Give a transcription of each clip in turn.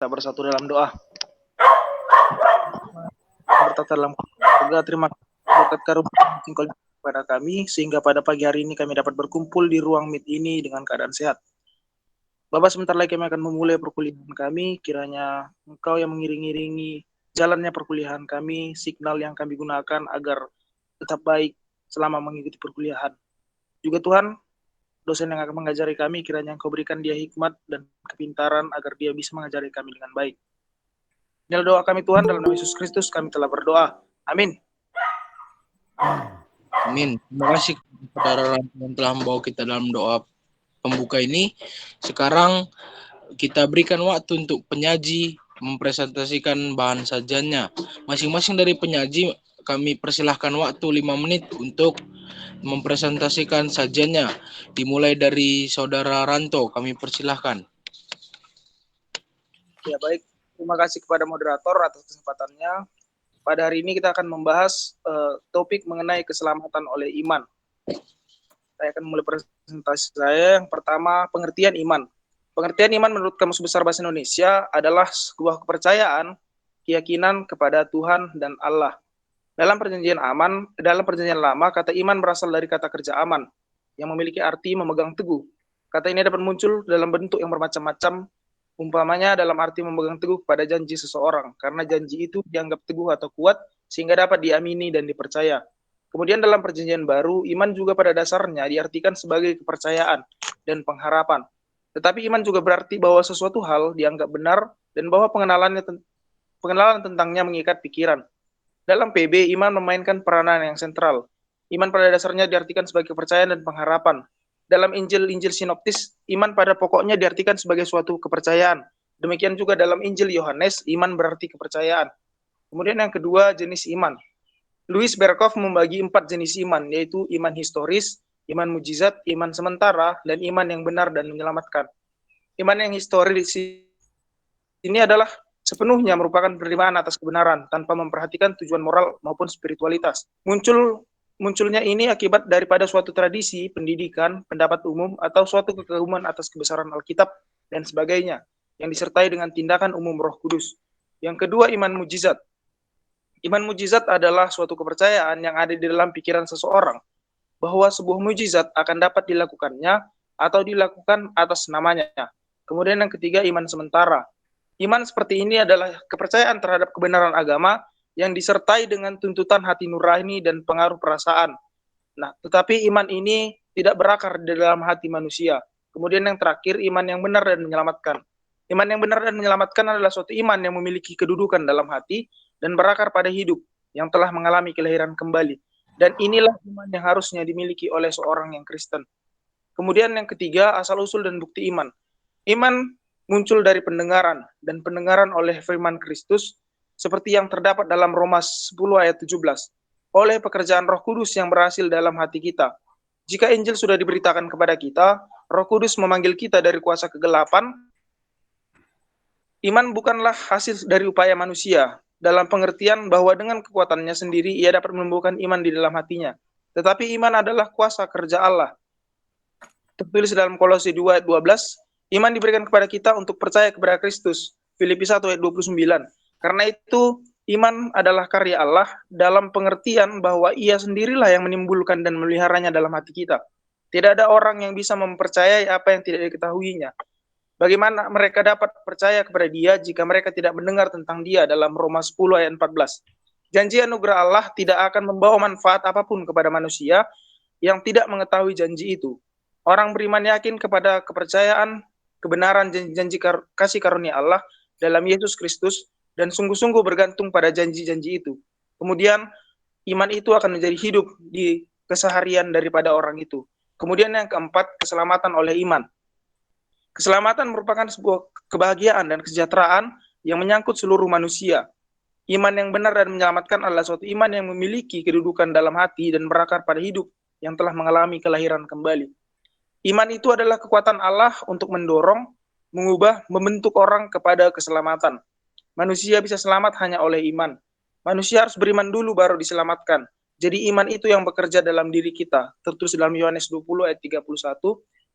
bersatu dalam doa. Bertata dalam keluarga, terima kasih berkat karunia Engkau kepada kami, sehingga pada pagi hari ini kami dapat berkumpul di ruang meet ini dengan keadaan sehat. Bapak, sebentar lagi kami akan memulai perkuliahan kami, kiranya Engkau yang mengiring-iringi jalannya perkuliahan kami, signal yang kami gunakan agar tetap baik selama mengikuti perkuliahan. Juga Tuhan, dosen yang akan mengajari kami, kiranya Engkau berikan dia hikmat dan kepintaran agar dia bisa mengajari kami dengan baik. Inilah doa kami Tuhan, dalam nama Yesus Kristus kami telah berdoa. Amin. Amin. Terima kasih kepada yang telah membawa kita dalam doa pembuka ini. Sekarang kita berikan waktu untuk penyaji mempresentasikan bahan sajiannya. Masing-masing dari penyaji kami persilahkan waktu 5 menit untuk mempresentasikan sajiannya. Dimulai dari Saudara Ranto, kami persilahkan. Ya baik, terima kasih kepada moderator atas kesempatannya. Pada hari ini kita akan membahas topik mengenai keselamatan oleh iman. Saya akan mulai presentasi saya. Yang pertama, pengertian iman. Pengertian iman menurut Kamus Besar Bahasa Indonesia adalah sebuah kepercayaan, keyakinan kepada Tuhan dan Allah. Dalam perjanjian lama, kata iman berasal dari kata kerja aman, yang memiliki arti memegang teguh. Kata ini dapat muncul dalam bentuk yang bermacam-macam, umpamanya dalam arti memegang teguh pada janji seseorang, karena janji itu dianggap teguh atau kuat, sehingga dapat diamini dan dipercaya. Kemudian dalam perjanjian baru, iman juga pada dasarnya diartikan sebagai kepercayaan dan pengharapan. Tetapi iman juga berarti bahwa sesuatu hal dianggap benar, dan bahwa pengenalan tentangnya mengikat pikiran. Dalam PB, iman memainkan peranan yang sentral. Iman pada dasarnya diartikan sebagai kepercayaan dan pengharapan. Dalam Injil sinoptis, iman pada pokoknya diartikan sebagai suatu kepercayaan. Demikian juga dalam Injil Yohanes, iman berarti kepercayaan. Kemudian yang kedua, jenis iman. Louis Berkhof membagi 4 jenis iman, yaitu iman historis, iman mujizat, iman sementara, dan iman yang benar dan menyelamatkan. Iman yang historis ini adalah sepenuhnya merupakan penerimaan atas kebenaran tanpa memperhatikan tujuan moral maupun spiritualitas. Munculnya ini akibat daripada suatu tradisi, pendidikan, pendapat umum, atau suatu kekaguman atas kebesaran Alkitab dan sebagainya, yang disertai dengan tindakan umum Roh Kudus. Yang kedua, iman mujizat. Iman mujizat adalah suatu kepercayaan yang ada di dalam pikiran seseorang, bahwa sebuah mujizat akan dapat dilakukannya atau dilakukan atas namanya. Kemudian yang ketiga, iman sementara. Iman seperti ini adalah kepercayaan terhadap kebenaran agama yang disertai dengan tuntutan hati nurani dan pengaruh perasaan. Nah, tetapi iman ini tidak berakar di dalam hati manusia. Kemudian yang terakhir, iman yang benar dan menyelamatkan. Iman yang benar dan menyelamatkan adalah suatu iman yang memiliki kedudukan dalam hati dan berakar pada hidup yang telah mengalami kelahiran kembali. Dan inilah iman yang harusnya dimiliki oleh seorang yang Kristen. Kemudian yang ketiga, asal-usul dan bukti iman. Iman muncul dari pendengaran, dan pendengaran oleh firman Kristus, seperti yang terdapat dalam Roma 10 ayat 17, oleh pekerjaan Roh Kudus yang berhasil dalam hati kita. Jika Injil sudah diberitakan kepada kita, Roh Kudus memanggil kita dari kuasa kegelapan. Iman bukanlah hasil dari upaya manusia, dalam pengertian bahwa dengan kekuatannya sendiri ia dapat menumbuhkan iman di dalam hatinya. Tetapi iman adalah kuasa kerja Allah. Tertulis dalam Kolose 2 ayat 12, iman diberikan kepada kita untuk percaya kepada Kristus. Filipi 1 ayat 29. Karena itu, iman adalah karya Allah dalam pengertian bahwa ia sendirilah yang menimbulkan dan memeliharanya dalam hati kita. Tidak ada orang yang bisa mempercayai apa yang tidak diketahuinya. Bagaimana mereka dapat percaya kepada dia jika mereka tidak mendengar tentang dia, dalam Roma 10 ayat 14. Janji anugerah Allah tidak akan membawa manfaat apapun kepada manusia yang tidak mengetahui janji itu. Orang beriman yakin kepada kepercayaan, kebenaran janji kasih karunia Allah dalam Yesus Kristus, dan sungguh-sungguh bergantung pada janji-janji itu. Kemudian iman itu akan menjadi hidup di keseharian daripada orang itu. Kemudian yang keempat, keselamatan oleh iman. Keselamatan merupakan sebuah kebahagiaan dan kesejahteraan yang menyangkut seluruh manusia. Iman yang benar dan menyelamatkan adalah suatu iman yang memiliki kedudukan dalam hati dan berakar pada hidup yang telah mengalami kelahiran kembali. Iman itu adalah kekuatan Allah untuk mendorong, mengubah, membentuk orang kepada keselamatan. Manusia bisa selamat hanya oleh iman. Manusia harus beriman dulu baru diselamatkan. Jadi iman itu yang bekerja dalam diri kita. Tertulis dalam Yohanes 20 ayat 31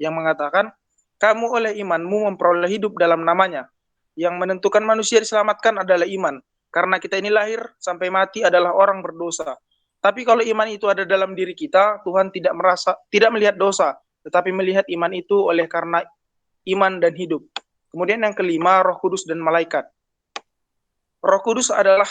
yang mengatakan, kamu oleh imanmu memperoleh hidup dalam namanya. Yang menentukan manusia diselamatkan adalah iman. Karena kita ini lahir sampai mati adalah orang berdosa. Tapi kalau iman itu ada dalam diri kita, Tuhan tidak melihat dosa, tetapi melihat iman itu oleh karena iman dan hidup. Kemudian yang kelima, Roh Kudus dan malaikat. Roh Kudus adalah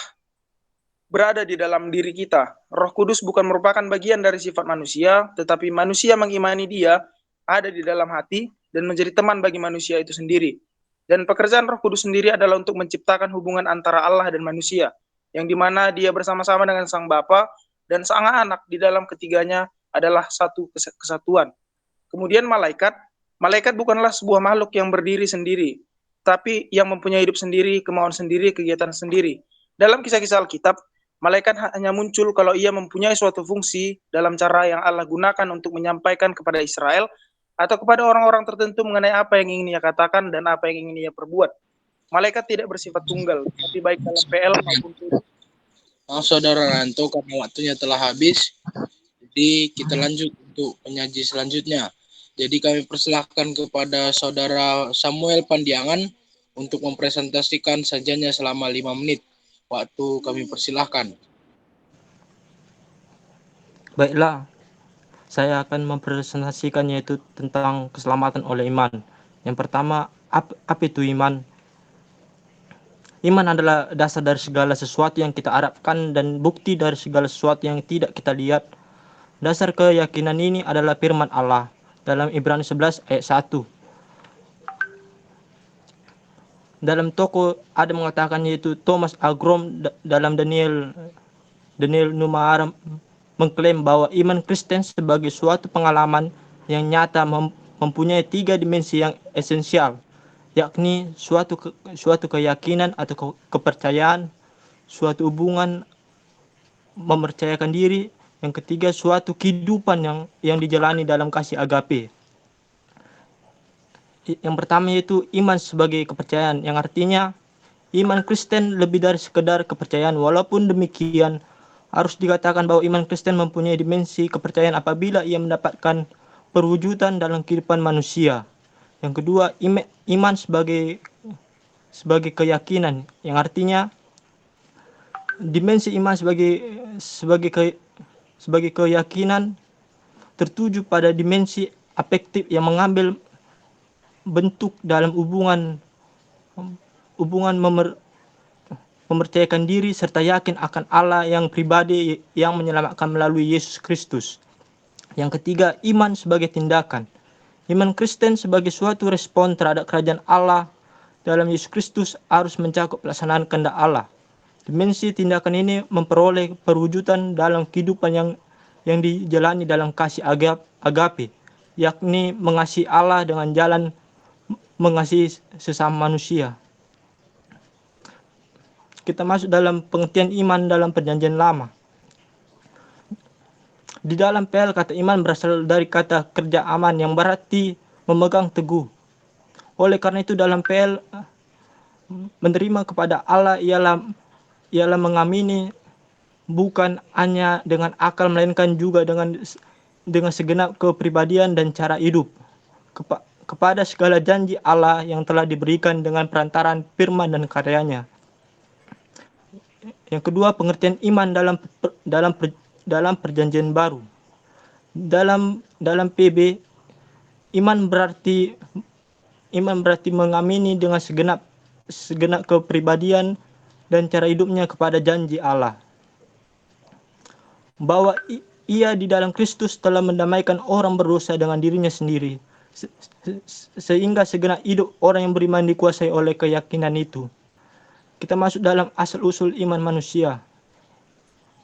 berada di dalam diri kita. Roh Kudus bukan merupakan bagian dari sifat manusia, tetapi manusia mengimani Dia ada di dalam hati dan menjadi teman bagi manusia itu sendiri. Dan pekerjaan Roh Kudus sendiri adalah untuk menciptakan hubungan antara Allah dan manusia, yang dimana Dia bersama-sama dengan Sang Bapa dan Sang Anak di dalam ketiganya adalah satu kesatuan. Kemudian malaikat bukanlah sebuah makhluk yang berdiri sendiri, tapi yang mempunyai hidup sendiri, kemauan sendiri, kegiatan sendiri. Dalam kisah-kisah Alkitab, malaikat hanya muncul kalau ia mempunyai suatu fungsi dalam cara yang Allah gunakan untuk menyampaikan kepada Israel atau kepada orang-orang tertentu mengenai apa yang ingin ia katakan dan apa yang ingin ia perbuat. Malaikat tidak bersifat tunggal, tapi baik dalam PL maupun PL. Saudara Ranto, karena waktunya telah habis, jadi kita lanjut untuk penyaji selanjutnya. Jadi kami persilahkan kepada Saudara Samuel Pandiangan untuk mempresentasikan sajiannya selama 5 menit. Waktu kami persilahkan. Baiklah, saya akan mempresentasikan yaitu tentang keselamatan oleh iman. Yang pertama, apa itu iman? Iman adalah dasar dari segala sesuatu yang kita harapkan dan bukti dari segala sesuatu yang tidak kita lihat. Dasar keyakinan ini adalah firman Allah dalam Ibrani 11 ayat 1. Dalam toko ada mengatakan yaitu Thomas Agrom dalam Daniel Numara mengklaim bahwa iman Kristen sebagai suatu pengalaman yang nyata mempunyai 3 dimensi yang esensial, yakni suatu keyakinan atau kepercayaan, suatu hubungan mempercayakan diri, yang ketiga suatu kehidupan yang dijalani dalam kasih agape. Yang pertama yaitu iman sebagai kepercayaan, yang artinya iman Kristen lebih dari sekedar kepercayaan. Walaupun demikian, harus dikatakan bahwa iman Kristen mempunyai dimensi kepercayaan apabila ia mendapatkan perwujudan dalam kehidupan manusia. Yang kedua, iman sebagai keyakinan, yang artinya dimensi iman sebagai keyakinan tertuju pada dimensi afektif yang mengambil bentuk dalam hubungan mempercayakan diri serta yakin akan Allah yang pribadi yang menyelamatkan melalui Yesus Kristus. Yang ketiga, iman sebagai tindakan. Iman Kristen sebagai suatu respon terhadap kerajaan Allah dalam Yesus Kristus harus mencakup pelaksanaan kehendak Allah. Dimensi tindakan ini memperoleh perwujudan dalam kehidupan yang dijalani dalam kasih agape, yakni mengasihi Allah dengan jalan mengasihi sesama manusia. Kita masuk dalam pengertian iman dalam Perjanjian Lama. Di dalam PL, kata iman berasal dari kata kerja aman yang berarti memegang teguh. Oleh karena itu dalam PL, menerima kepada Allah ialah mengamini bukan hanya dengan akal melainkan juga dengan segenap kepribadian dan cara hidup kepada segala janji Allah yang telah diberikan dengan perantaran firman dan karyanya. Yang kedua, pengertian iman dalam Perjanjian Baru. Dalam PB, iman berarti mengamini dengan segenap kepribadian dan cara hidupnya kepada janji Allah, bahwa ia di dalam Kristus telah mendamaikan orang berdosa dengan dirinya sendiri, sehingga segenap hidup orang yang beriman dikuasai oleh keyakinan itu. Kita masuk dalam asal-usul iman manusia.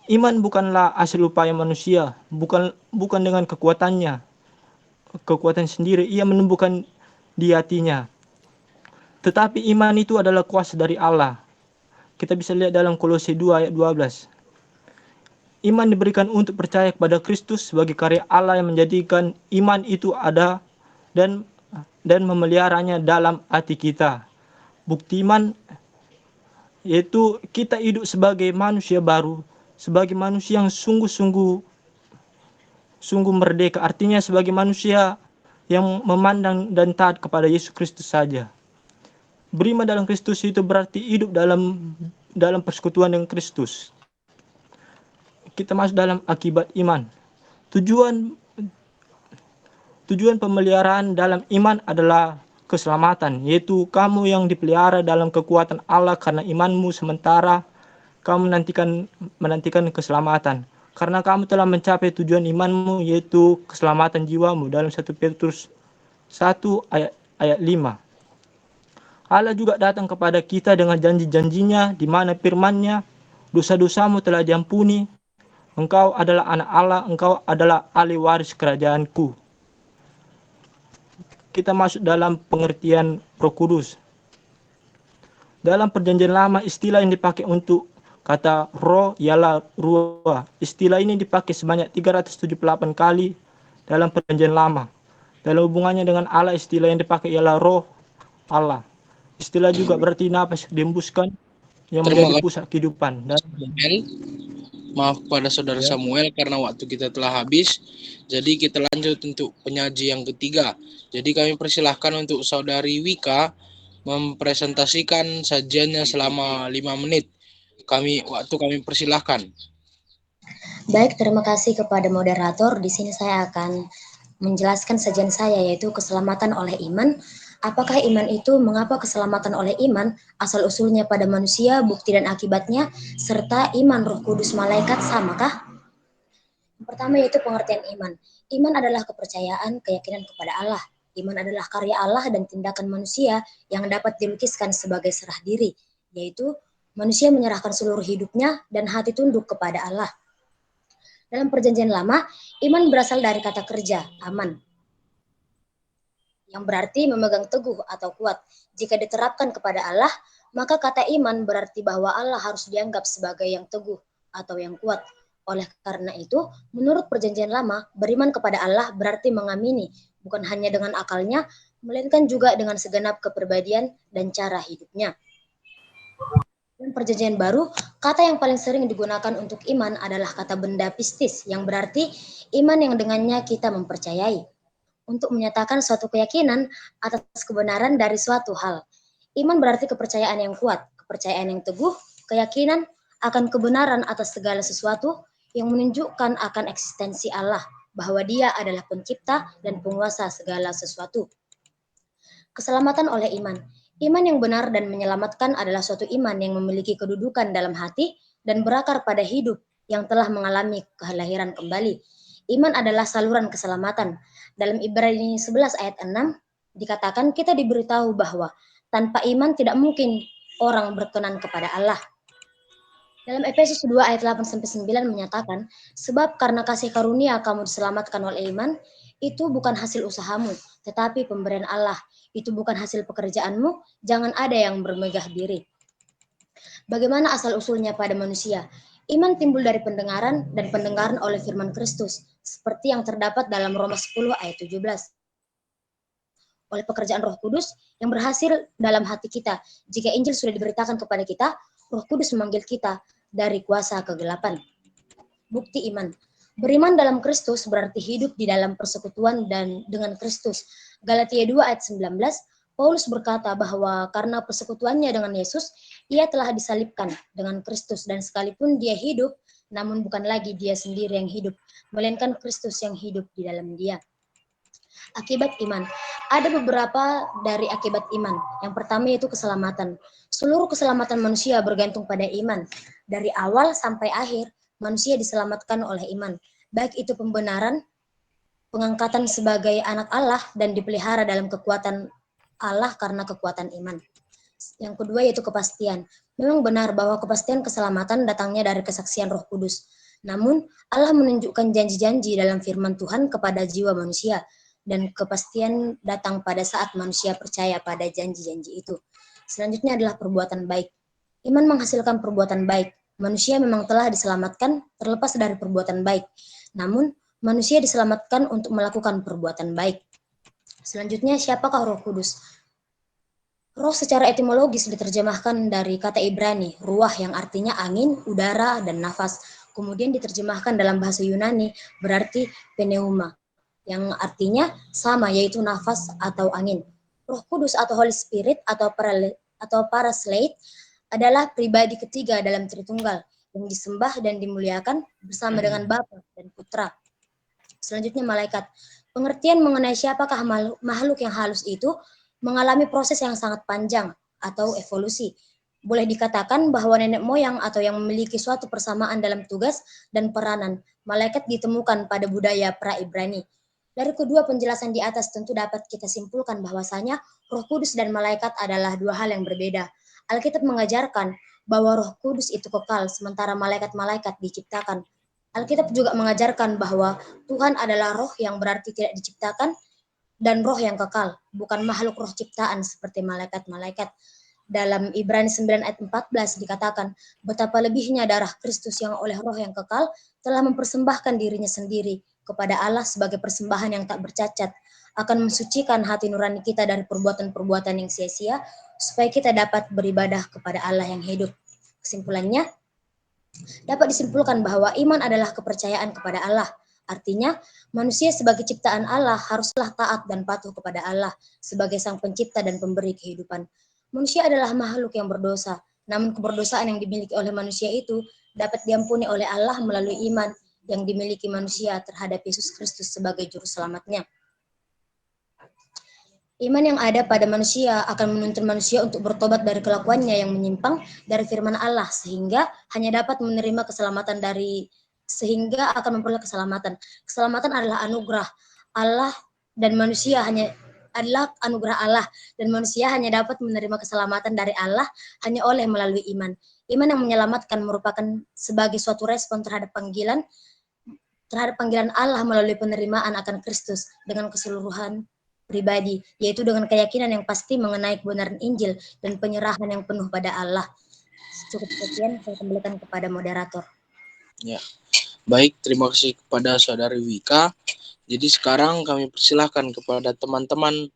Iman bukanlah hasil upaya manusia, bukan dengan kekuatan sendiri ia menumbuhkan di hatinya. Tetapi iman itu adalah kuasa dari Allah. Kita bisa lihat dalam Kolose 2 ayat 12. Iman diberikan untuk percaya kepada Kristus sebagai karya Allah yang menjadikan iman itu ada dan memeliharanya dalam hati kita. Bukti iman yaitu kita hidup sebagai manusia baru, sebagai manusia yang sungguh merdeka, artinya sebagai manusia yang memandang dan taat kepada Yesus Kristus saja. Beriman dalam Kristus itu berarti hidup dalam persekutuan dengan Kristus. Kita masuk dalam akibat iman. Tujuan pemeliharaan dalam iman adalah keselamatan, yaitu kamu yang dipelihara dalam kekuatan Allah karena imanmu, sementara kamu menantikan keselamatan. Karena kamu telah mencapai tujuan imanmu, yaitu keselamatan jiwamu, dalam 1 Petrus 1 ayat 5. Allah juga datang kepada kita dengan janji-janjinya, di mana firman-Nya, dosa-dosamu telah diampuni, engkau adalah anak Allah, engkau adalah ahli waris kerajaanku. Kita masuk dalam pengertian Roh Kudus. Dalam perjanjian lama, istilah yang dipakai untuk kata roh ialah ruah. Istilah ini dipakai sebanyak 378 kali dalam perjanjian lama. Dalam hubungannya dengan Allah, istilah yang dipakai ialah roh Allah. Istilah juga berarti napas dihembuskan yang menjadi pusat kehidupan. Dan maaf kepada saudara Samuel karena waktu kita telah habis. Jadi kita lanjut untuk penyaji yang ketiga. Jadi kami persilahkan untuk saudari Wika mempresentasikan sajiannya selama 5 menit. Waktu kami persilahkan. Baik, terima kasih kepada moderator. Di sini saya akan menjelaskan sajian saya, yaitu keselamatan oleh iman. Apakah iman itu, mengapa keselamatan oleh iman, asal-usulnya pada manusia, bukti dan akibatnya, serta iman Roh Kudus malaikat samakah? Yang pertama yaitu pengertian iman. Iman adalah kepercayaan, keyakinan kepada Allah. Iman adalah karya Allah dan tindakan manusia yang dapat dilukiskan sebagai serah diri, yaitu manusia menyerahkan seluruh hidupnya dan hati tunduk kepada Allah. Dalam perjanjian lama, iman berasal dari kata kerja, aman, yang berarti memegang teguh atau kuat. Jika diterapkan kepada Allah, maka kata iman berarti bahwa Allah harus dianggap sebagai yang teguh atau yang kuat. Oleh karena itu, menurut perjanjian lama, beriman kepada Allah berarti mengamini, bukan hanya dengan akalnya, melainkan juga dengan segenap kepribadian dan cara hidupnya. Dalam perjanjian baru, kata yang paling sering digunakan untuk iman adalah kata benda pistis, yang berarti iman yang dengannya kita mempercayai. Untuk menyatakan suatu keyakinan atas kebenaran dari suatu hal. Iman berarti kepercayaan yang kuat, kepercayaan yang teguh, keyakinan akan kebenaran atas segala sesuatu yang menunjukkan akan eksistensi Allah, bahwa Dia adalah pencipta dan penguasa segala sesuatu. Keselamatan oleh iman. Iman yang benar dan menyelamatkan adalah suatu iman yang memiliki kedudukan dalam hati dan berakar pada hidup yang telah mengalami kelahiran kembali. Iman adalah saluran keselamatan. Dalam Ibrani 11 ayat 6 dikatakan kita diberitahu bahwa tanpa iman tidak mungkin orang berkenan kepada Allah. Dalam Efesus 2 ayat 8-9 menyatakan, sebab karena kasih karunia kamu diselamatkan oleh iman, itu bukan hasil usahamu, tetapi pemberian Allah. Itu bukan hasil pekerjaanmu, jangan ada yang bermegah diri. Bagaimana asal-usulnya pada manusia? Iman timbul dari pendengaran dan pendengaran oleh firman Kristus, seperti yang terdapat dalam Roma 10 ayat 17. Oleh pekerjaan Roh Kudus yang berhasil dalam hati kita. Jika Injil sudah diberitakan kepada kita, Roh Kudus memanggil kita dari kuasa kegelapan. Bukti iman. Beriman dalam Kristus berarti hidup di dalam persekutuan dan dengan Kristus. Galatia 2 ayat 19, Paulus berkata bahwa karena persekutuannya dengan Yesus, ia telah disalibkan dengan Kristus dan sekalipun dia hidup, namun bukan lagi dia sendiri yang hidup, melainkan Kristus yang hidup di dalam dia. Akibat iman. Ada beberapa dari akibat iman. Yang pertama yaitu keselamatan. Seluruh keselamatan manusia bergantung pada iman. Dari awal sampai akhir, manusia diselamatkan oleh iman. Baik itu pembenaran, pengangkatan sebagai anak Allah, dan dipelihara dalam kekuatan Allah karena kekuatan iman. Yang kedua yaitu kepastian. Memang benar bahwa kepastian keselamatan datangnya dari kesaksian Roh Kudus. Namun, Allah menunjukkan janji-janji dalam firman Tuhan kepada jiwa manusia. Dan kepastian datang pada saat manusia percaya pada janji-janji itu. Selanjutnya adalah perbuatan baik. Iman menghasilkan perbuatan baik. Manusia memang telah diselamatkan terlepas dari perbuatan baik. Namun, manusia diselamatkan untuk melakukan perbuatan baik. Selanjutnya, siapakah Roh Kudus? Roh secara etimologis diterjemahkan dari kata Ibrani, ruah yang artinya angin, udara, dan nafas. Kemudian diterjemahkan dalam bahasa Yunani berarti pneuma, yang artinya sama, yaitu nafas atau angin. Roh Kudus atau Holy Spirit atau atau Parasleit adalah pribadi ketiga dalam Tritunggal yang disembah dan dimuliakan bersama dengan Bapa dan Putra. Selanjutnya malaikat. Pengertian mengenai siapakah makhluk yang halus itu mengalami proses yang sangat panjang atau evolusi. Boleh dikatakan bahwa nenek moyang atau yang memiliki suatu persamaan dalam tugas dan peranan malaikat ditemukan pada budaya pra-Ibrani. Dari kedua penjelasan di atas tentu dapat kita simpulkan bahwasanya Roh Kudus dan malaikat adalah dua hal yang berbeda. Alkitab mengajarkan bahwa Roh Kudus itu kekal, sementara malaikat-malaikat diciptakan. Alkitab juga mengajarkan bahwa Tuhan adalah roh yang berarti tidak diciptakan dan roh yang kekal, bukan makhluk roh ciptaan seperti malaikat-malaikat. Dalam Ibrani 9 ayat 14 dikatakan, betapa lebihnya darah Kristus yang oleh roh yang kekal telah mempersembahkan dirinya sendiri kepada Allah sebagai persembahan yang tak bercacat, akan mensucikan hati nurani kita dari perbuatan-perbuatan yang sia-sia, supaya kita dapat beribadah kepada Allah yang hidup. Kesimpulannya, dapat disimpulkan bahwa iman adalah kepercayaan kepada Allah. Artinya, manusia sebagai ciptaan Allah haruslah taat dan patuh kepada Allah sebagai sang pencipta dan pemberi kehidupan. Manusia adalah makhluk yang berdosa, namun keberdosaan yang dimiliki oleh manusia itu dapat diampuni oleh Allah melalui iman yang dimiliki manusia terhadap Yesus Kristus sebagai juru selamatnya. Iman yang ada pada manusia akan menuntun manusia untuk bertobat dari kelakuannya yang menyimpang dari firman Allah sehingga akan memperoleh keselamatan. Keselamatan adalah anugerah Allah dan manusia adalah anugerah Allah dan manusia hanya dapat menerima keselamatan dari Allah hanya melalui iman. Iman yang menyelamatkan merupakan sebagai suatu respon terhadap panggilan Allah melalui penerimaan akan Kristus dengan keseluruhan pribadi, yaitu dengan keyakinan yang pasti mengenai kebenaran Injil dan penyerahan yang penuh pada Allah. Cukup sekian, saya kembalikan kepada moderator. Ya, baik, terima kasih kepada Saudari Wika. Jadi sekarang kami persilahkan kepada teman-teman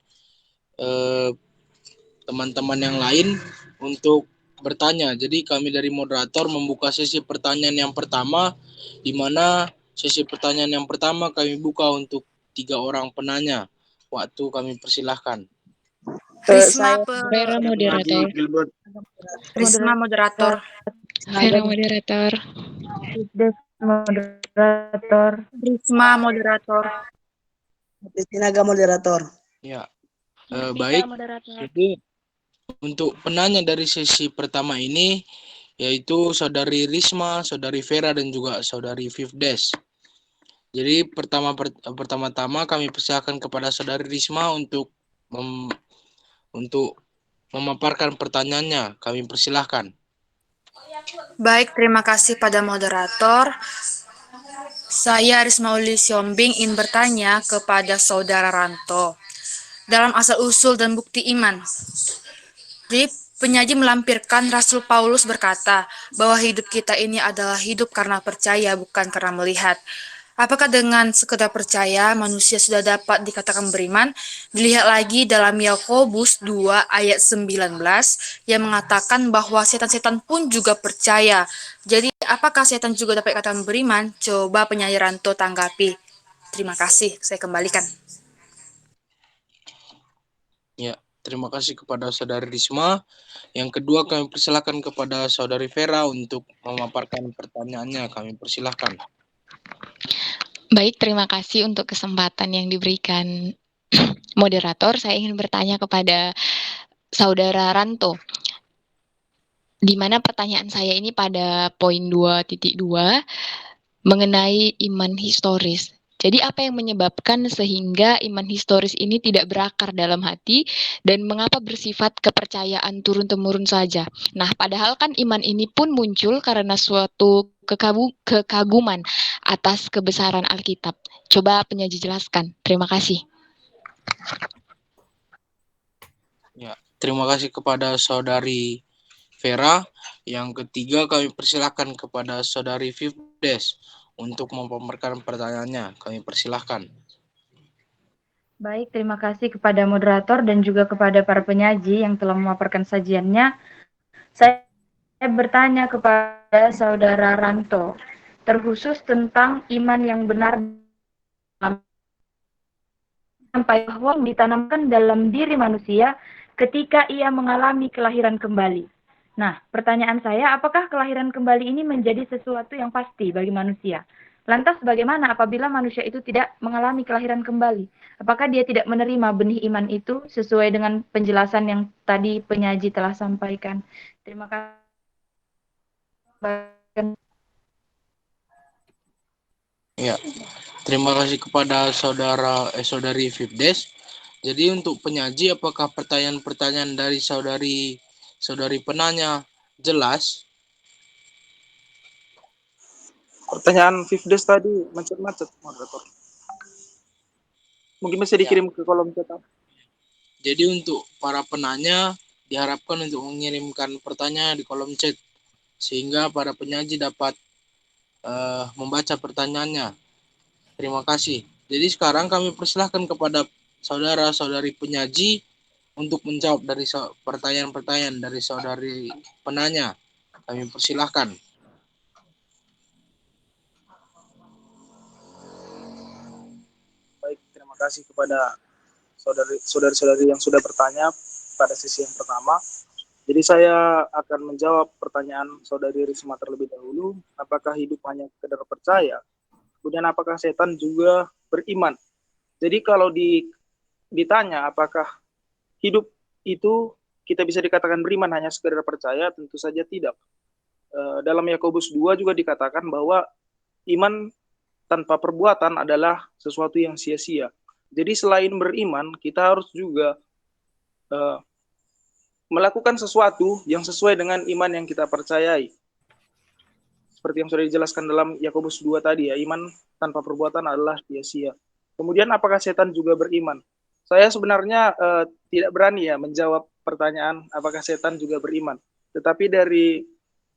yang lain untuk bertanya. Jadi kami dari moderator membuka sesi pertanyaan yang pertama, di mana sesi pertanyaan yang pertama kami buka untuk 3 orang penanya. Waktu kami persilahkan. Risma Vera moderator. Risma moderator. Vera moderator. Moderator. Risma moderator. Sinaga moderator. Ya, baik. Jadi untuk penanya dari sesi pertama ini yaitu Saudari Risma, Saudari Vera dan juga Saudari Vivdes. Jadi pertama-tama kami persilakan kepada Saudari Risma untuk memaparkan pertanyaannya. Kami persilahkan. Baik, terima kasih pada moderator. Saya Risma Uli Siombing ingin bertanya kepada Saudara Ranto. Dalam asal-usul dan bukti iman, jadi penyaji melampirkan Rasul Paulus berkata bahwa hidup kita ini adalah hidup karena percaya, bukan karena melihat. Apakah dengan sekedar percaya manusia sudah dapat dikatakan beriman? Dilihat lagi dalam Yakobus 2 ayat 19 yang mengatakan bahwa setan-setan pun juga percaya. Jadi apakah setan juga dapat dikatakan beriman? Coba penyanyi Ranto tanggapi. Terima kasih, saya kembalikan. Ya, terima kasih kepada Saudari Risma. Yang kedua kami persilakan kepada Saudari Vera untuk memaparkan pertanyaannya. Kami persilakan. Baik, terima kasih untuk kesempatan yang diberikan moderator. Saya ingin bertanya kepada Saudara Ranto. Di mana pertanyaan saya ini pada poin 2.2 mengenai iman historis. Jadi apa yang menyebabkan sehingga iman historis ini tidak berakar dalam hati dan mengapa bersifat kepercayaan turun-temurun saja? Nah, padahal kan iman ini pun muncul karena suatu kekaguman atas kebesaran Alkitab. Coba penyaji jelaskan. Terima kasih. Ya, terima kasih kepada Saudari Vera. Yang ketiga kami persilakan kepada Saudari Vivdes untuk memaparkan pertanyaannya. Kami persilahkan. Baik, terima kasih kepada moderator dan juga kepada para penyaji yang telah memaparkan sajiannya. Saya bertanya kepada Saudara Ranto, terkhusus tentang iman yang benar sampai bahwa ditanamkan dalam diri manusia ketika ia mengalami kelahiran kembali. Nah, pertanyaan saya, apakah kelahiran kembali ini menjadi sesuatu yang pasti bagi manusia? Lantas bagaimana apabila manusia itu tidak mengalami kelahiran kembali? Apakah dia tidak menerima benih iman itu sesuai dengan penjelasan yang tadi penyaji telah sampaikan? Terima kasih. Ya, terima kasih kepada saudari Fifdes. Jadi untuk penyaji, apakah pertanyaan-pertanyaan dari saudari penanya jelas? Pertanyaan Fifdes tadi macet-macet, moderator. Mungkin bisa dikirim ke kolom chat. Jadi untuk para penanya diharapkan untuk mengirimkan pertanyaan di kolom chat sehingga para penyaji dapat membaca pertanyaannya. Terima kasih. Jadi sekarang kami persilahkan kepada saudara-saudari penyaji untuk menjawab dari pertanyaan-pertanyaan dari saudari penanya. Kami persilahkan. Baik, terima kasih kepada saudari-saudari yang sudah bertanya pada sesi yang pertama. Jadi saya akan menjawab pertanyaan saudari Risma terlebih dahulu. Apakah hidup hanya sekedar percaya? Kemudian apakah setan juga beriman? Jadi kalau ditanya apakah hidup itu kita bisa dikatakan beriman hanya sekedar percaya, tentu saja tidak. Dalam Yakobus 2 juga dikatakan bahwa iman tanpa perbuatan adalah sesuatu yang sia-sia. Jadi selain beriman, kita harus juga melakukan sesuatu yang sesuai dengan iman yang kita percayai. Seperti yang sudah dijelaskan dalam Yakobus 2 tadi ya, iman tanpa perbuatan adalah sia-sia. Kemudian apakah setan juga beriman? Saya sebenarnya tidak berani ya menjawab pertanyaan apakah setan juga beriman. Tetapi dari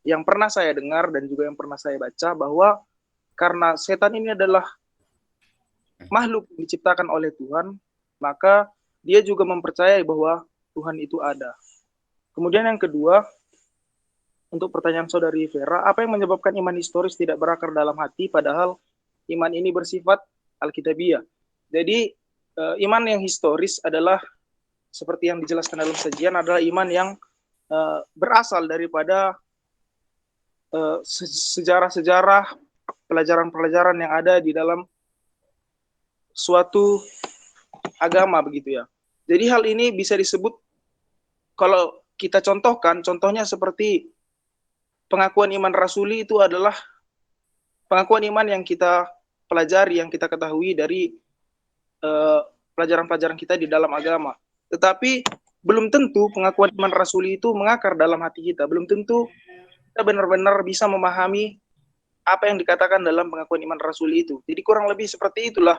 yang pernah saya dengar dan juga yang pernah saya baca bahwa karena setan ini adalah makhluk diciptakan oleh Tuhan, maka dia juga mempercayai bahwa Tuhan itu ada. Kemudian yang kedua, untuk pertanyaan saudari Vera, apa yang menyebabkan iman historis tidak berakar dalam hati padahal iman ini bersifat alkitabiah? Jadi iman yang historis adalah seperti yang dijelaskan dalam sajian adalah iman yang berasal daripada sejarah-sejarah, pelajaran-pelajaran yang ada di dalam suatu agama begitu ya. Jadi hal ini bisa disebut kalau kita contohkan, contohnya seperti pengakuan iman rasuli itu adalah pengakuan iman yang kita pelajari, yang kita ketahui dari pelajaran-pelajaran kita di dalam agama. Tetapi belum tentu pengakuan iman rasuli itu mengakar dalam hati kita. Belum tentu kita benar-benar bisa memahami apa yang dikatakan dalam pengakuan iman rasuli itu. Jadi kurang lebih seperti itulah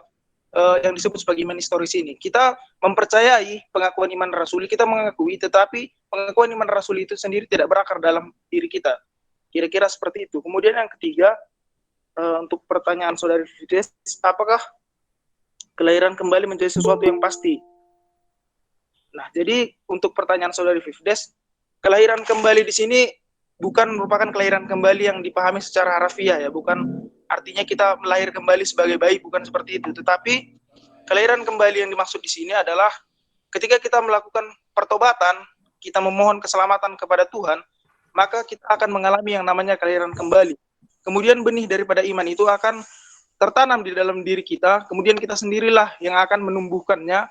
yang disebut sebagai iman historis ini. Kita mempercayai pengakuan iman rasuli, kita mengakui, tetapi pengakuan iman rasuli itu sendiri tidak berakar dalam diri kita. Kira-kira seperti itu. Kemudian yang ketiga, untuk pertanyaan saudari Fides, apakah kelahiran kembali menjadi sesuatu yang pasti? Nah, jadi untuk pertanyaan saudari Fides, kelahiran kembali di sini bukan merupakan kelahiran kembali yang dipahami secara harafiah ya, bukan artinya kita melahir kembali sebagai bayi, bukan seperti itu. Tetapi kelahiran kembali yang dimaksud di sini adalah ketika kita melakukan pertobatan, kita memohon keselamatan kepada Tuhan, maka kita akan mengalami yang namanya kelahiran kembali. Kemudian benih daripada iman itu akan tertanam di dalam diri kita, kemudian kita sendirilah yang akan menumbuhkannya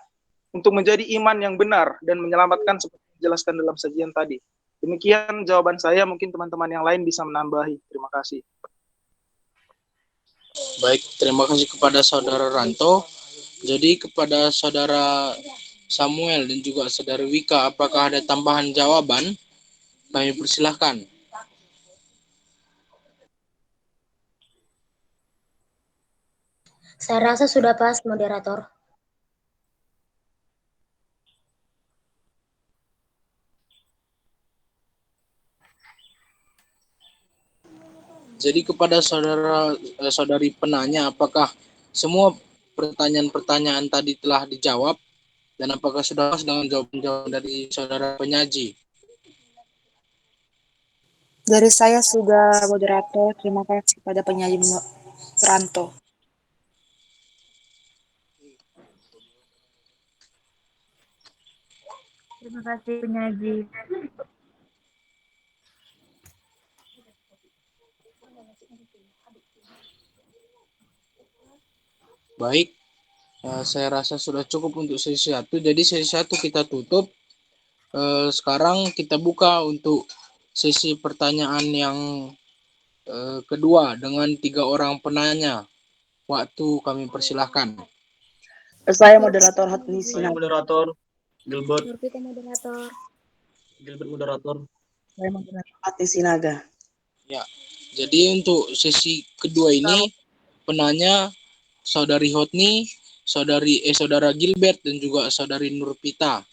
untuk menjadi iman yang benar dan menyelamatkan seperti dijelaskan dalam sajian tadi. Demikian jawaban saya, mungkin teman-teman yang lain bisa menambahi. Terima kasih. Baik, terima kasih kepada saudara Ranto. Jadi kepada saudara Samuel dan juga saudara Wika, apakah ada tambahan jawaban? Kami persilahkan. Saya rasa sudah pas, moderator. Jadi kepada saudari penanya, apakah semua pertanyaan-pertanyaan tadi telah dijawab dan apakah sudah pas dengan jawaban-jawaban dari saudara penyaji? Dari saya sudah, moderator. Terima kasih kepada penyaji Ranto. Terima kasih penyaji. Baik, saya rasa sudah cukup untuk sesi 1. Jadi sesi 1 kita tutup. Sekarang kita buka untuk sesi pertanyaan yang kedua dengan 3 orang penanya. Waktu kami persilahkan. Saya moderator Hatni Saya Sinaga. moderator Gilbert. Nurpita moderator. Gilbert moderator. Saya moderator Hatni Sinaga. Ya, jadi untuk sesi kedua ini penanya Saudari Hotni, Saudara Gilbert dan juga Saudari Nurpita.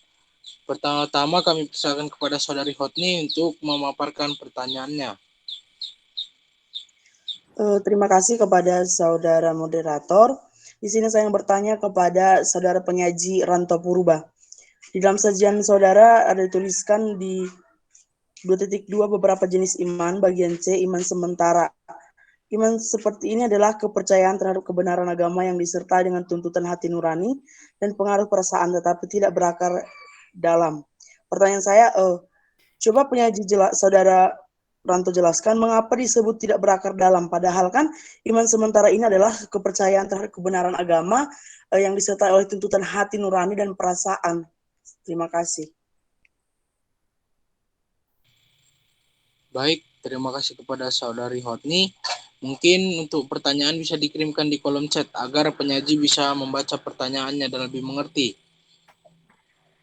Pertama-tama kami persilakan kepada Saudari Hotni untuk memaparkan pertanyaannya. Terima kasih kepada saudara moderator. Di sini saya bertanya kepada saudara penyaji Ranto Purba. Di dalam sajian saudara ada dituliskan di 2.2 beberapa jenis iman, bagian C, iman sementara. Iman seperti ini adalah kepercayaan terhadap kebenaran agama yang disertai dengan tuntutan hati nurani dan pengaruh perasaan tetapi tidak berakar dalam. Pertanyaan saya, coba penyaji saudara Ranto jelaskan mengapa disebut tidak berakar dalam, padahal kan iman sementara ini adalah kepercayaan terhadap kebenaran agama yang disertai oleh tuntutan hati nurani dan perasaan. Terima kasih. Baik, terima kasih kepada Saudari Hotni. Mungkin untuk pertanyaan bisa dikirimkan di kolom chat agar penyaji bisa membaca pertanyaannya dan lebih mengerti.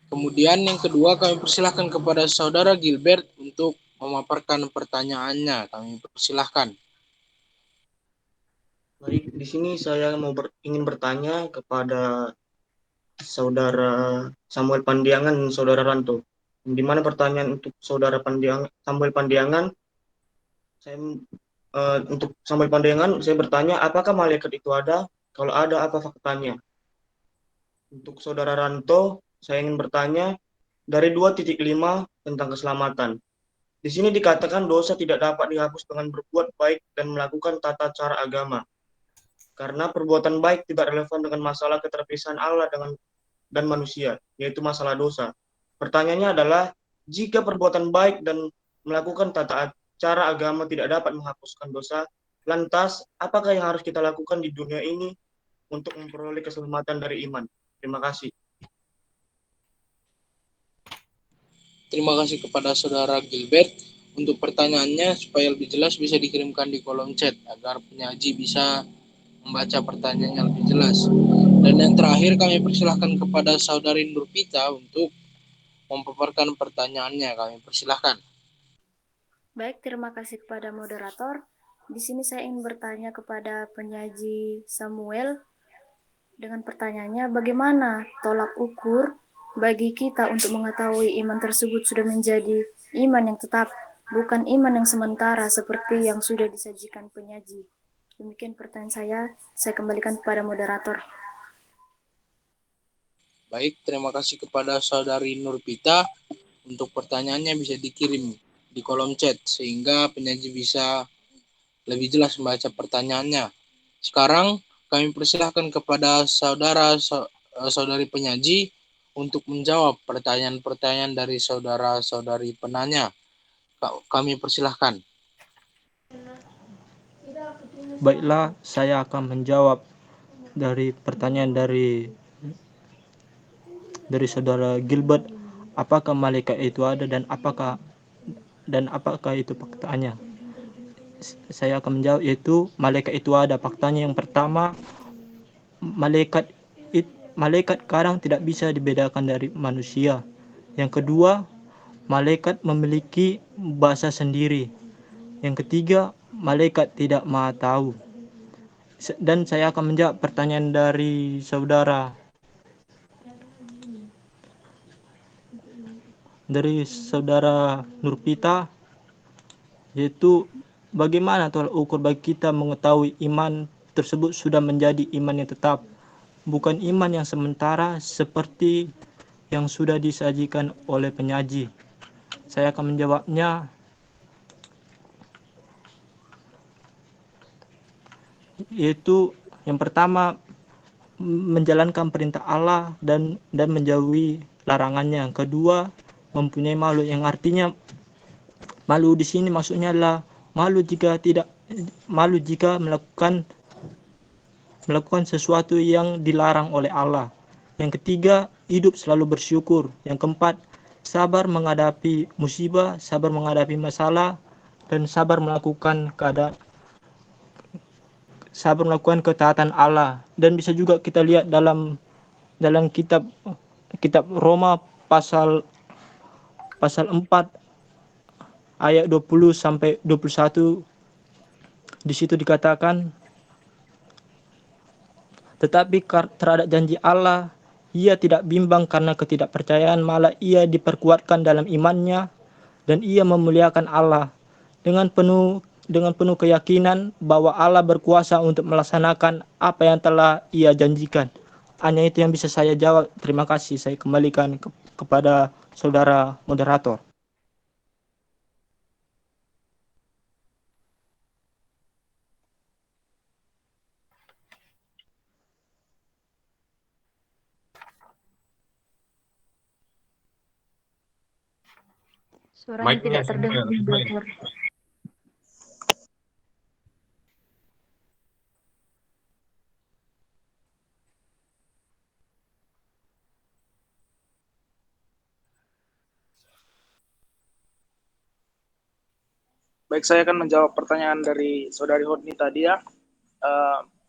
Kemudian yang kedua kami persilahkan kepada Saudara Gilbert untuk memaparkan pertanyaannya. Kami persilahkan. Baik, di sini saya ingin bertanya kepada Saudara Samuel Pandiangan dan Saudara Ranto. Di mana pertanyaan untuk Saudara Samuel Pandiangan, untuk Samuel Pandiangan saya bertanya, apakah malaikat itu ada? Kalau ada, apa faktanya? Untuk Saudara Ranto, saya ingin bertanya dari 2.5 tentang keselamatan. Di sini dikatakan dosa tidak dapat dihapus dengan berbuat baik dan melakukan tata cara agama. Karena perbuatan baik tidak relevan dengan masalah keterpisahan Allah dan manusia, yaitu masalah dosa. Pertanyaannya adalah, jika perbuatan baik dan melakukan tata cara agama tidak dapat menghapuskan dosa, lantas apakah yang harus kita lakukan di dunia ini untuk memperoleh keselamatan dari iman? Terima kasih. Terima kasih kepada Saudara Gilbert. Untuk pertanyaannya supaya lebih jelas bisa dikirimkan di kolom chat agar penyaji bisa membaca pertanyaannya lebih jelas. Dan yang terakhir kami persilahkan kepada Saudari Nurpita untuk memaparkan pertanyaannya. Kami persilahkan. Baik, terima kasih kepada moderator. Di sini saya ingin bertanya kepada penyaji Samuel dengan pertanyaannya, bagaimana tolak ukur bagi kita untuk mengetahui iman tersebut sudah menjadi iman yang tetap, bukan iman yang sementara seperti yang sudah disajikan penyaji. Demikian pertanyaan saya kembalikan kepada moderator. Baik, terima kasih kepada Saudari Nurpita. Untuk pertanyaannya bisa dikirim di kolom chat sehingga penyaji bisa lebih jelas membaca pertanyaannya. Sekarang kami persilahkan kepada saudari penyaji untuk menjawab pertanyaan-pertanyaan dari saudara-saudari penanya. Kami persilahkan. Baiklah, saya akan menjawab dari pertanyaan dari saudara Gilbert, apakah malaikat itu ada dan apakah itu faktanya. Saya akan menjawab yaitu malaikat itu ada. Faktanya yang pertama, malaikat kadang tidak bisa dibedakan dari manusia. Yang kedua, malaikat memiliki bahasa sendiri. Yang ketiga, malaikat tidak maha tahu. Dan saya akan menjawab pertanyaan dari saudara Nurpita, yaitu bagaimana tolak ukur bagi kita mengetahui iman tersebut sudah menjadi iman yang tetap, bukan iman yang sementara seperti yang sudah disajikan oleh penyaji. Saya akan menjawabnya yaitu yang pertama, menjalankan perintah Allah dan menjauhi larangannya. Yang kedua, mempunyai malu, yang artinya malu di sini maksudnya adalah malu jika melakukan sesuatu yang dilarang oleh Allah. Yang ketiga, hidup selalu bersyukur. Yang keempat, sabar menghadapi musibah, sabar menghadapi masalah, dan sabar melakukan ketaatan Allah. Dan bisa juga kita lihat dalam kitab Roma pasal 4 ayat 20 sampai 21. Di situ dikatakan, tetapi terhadap janji Allah, ia tidak bimbang karena ketidakpercayaan, malah ia diperkuatkan dalam imannya, dan ia memuliakan Allah dengan penuh keyakinan bahwa Allah berkuasa untuk melaksanakan apa yang telah ia janjikan. Hanya itu yang bisa saya jawab. Terima kasih. Saya kembalikan kepada saudara moderator. Suaranya Mic-nya tidak terdengar, moderator. Baik, saya akan menjawab pertanyaan dari saudari Hodni tadi ya.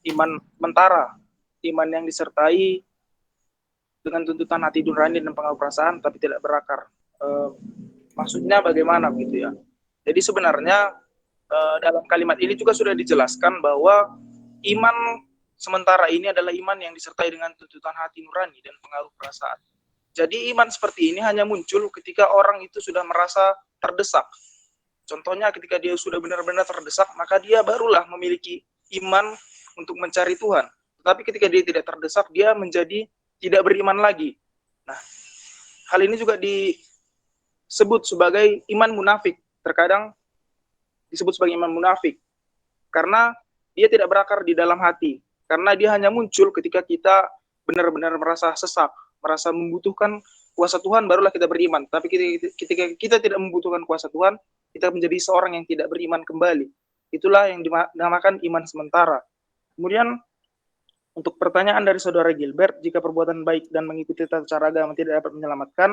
Iman mentara, iman yang disertai dengan tuntutan hati nurani dan pengaruh perasaan tapi tidak berakar. Maksudnya bagaimana gitu ya? Jadi sebenarnya dalam kalimat ini juga sudah dijelaskan bahwa iman sementara ini adalah iman yang disertai dengan tuntutan hati nurani dan pengaruh perasaan. Jadi iman seperti ini hanya muncul ketika orang itu sudah merasa terdesak. Contohnya ketika dia sudah benar-benar terdesak, maka dia barulah memiliki iman untuk mencari Tuhan. Tetapi ketika dia tidak terdesak, dia menjadi tidak beriman lagi. Nah, hal ini juga disebut sebagai iman munafik. Terkadang disebut sebagai iman munafik. Karena dia tidak berakar di dalam hati. Karena dia hanya muncul ketika kita benar-benar merasa sesak, merasa membutuhkan kuasa Tuhan, barulah kita beriman. Tapi ketika kita tidak membutuhkan kuasa Tuhan, kita menjadi seorang yang tidak beriman kembali. Itulah yang dinamakan iman sementara. Kemudian, untuk pertanyaan dari saudara Gilbert, jika perbuatan baik dan mengikuti tata cara agama tidak dapat menyelamatkan,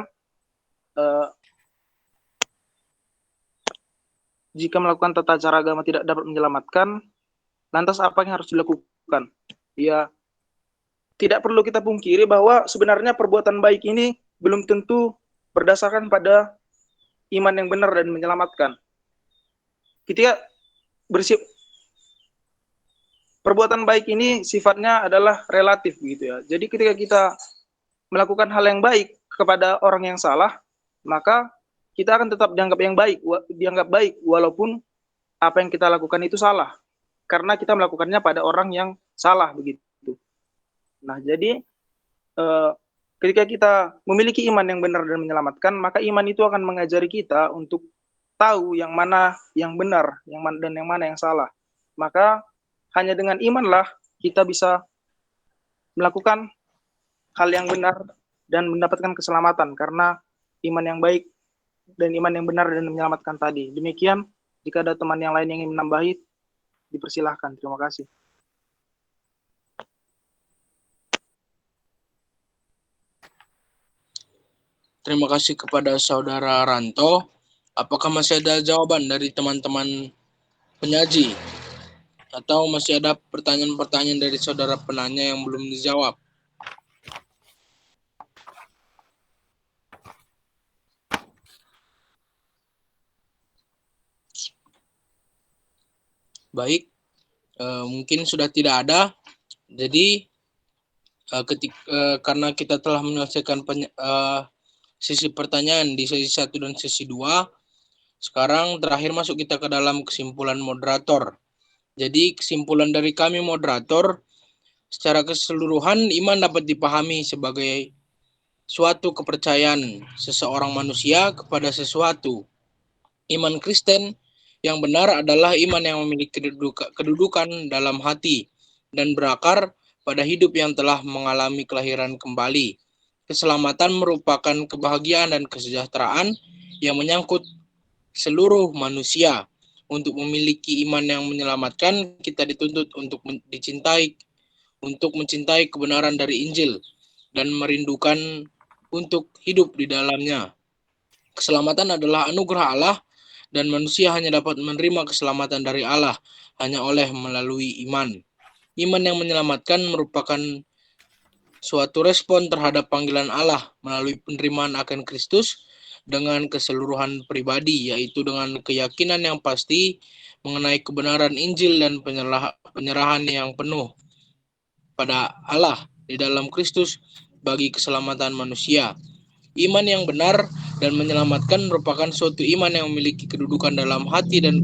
jika melakukan tata cara agama tidak dapat menyelamatkan, lantas apa yang harus dilakukan? Ya, tidak perlu kita pungkiri bahwa sebenarnya perbuatan baik ini belum tentu berdasarkan pada iman yang benar dan menyelamatkan. Ketika perbuatan baik ini sifatnya adalah relatif gitu ya. Jadi ketika kita melakukan hal yang baik kepada orang yang salah, maka kita akan tetap dianggap baik walaupun apa yang kita lakukan itu salah. Karena kita melakukannya pada orang yang salah begitu. Nah, jadi ketika kita memiliki iman yang benar dan menyelamatkan, maka iman itu akan mengajari kita untuk tahu yang mana yang benar, dan yang mana yang salah. Maka hanya dengan imanlah kita bisa melakukan hal yang benar dan mendapatkan keselamatan, karena iman yang baik dan iman yang benar dan menyelamatkan tadi. Demikian, jika ada teman yang lain yang ingin menambahi, dipersilahkan. Terima kasih. Terima kasih kepada saudara Ranto. Apakah masih ada jawaban dari teman-teman penyaji? Atau masih ada pertanyaan-pertanyaan dari saudara penanya yang belum dijawab? Baik, mungkin sudah tidak ada. Jadi, karena kita telah menyelesaikan sesi pertanyaan di sesi 1 dan sesi 2, sekarang terakhir masuk kita ke dalam kesimpulan moderator. Jadi kesimpulan dari kami moderator, secara keseluruhan iman dapat dipahami sebagai suatu kepercayaan seseorang manusia kepada sesuatu. Iman Kristen yang benar adalah iman yang memiliki kedudukan dalam hati dan berakar pada hidup yang telah mengalami kelahiran kembali. keselamatan merupakan kebahagiaan dan kesejahteraan yang menyangkut seluruh manusia. Untuk memiliki iman yang menyelamatkan, kita dituntut untuk mencintai kebenaran dari Injil dan merindukan untuk hidup di dalamnya. Keselamatan adalah anugerah Allah dan manusia hanya dapat menerima keselamatan dari Allah hanya melalui iman. Iman yang menyelamatkan merupakan suatu respon terhadap panggilan Allah melalui penerimaan akan Kristus dengan keseluruhan pribadi, yaitu dengan keyakinan yang pasti mengenai kebenaran Injil dan penyerahan yang penuh pada Allah di dalam Kristus bagi keselamatan manusia. Iman yang benar dan menyelamatkan merupakan suatu iman yang memiliki kedudukan dalam hati dan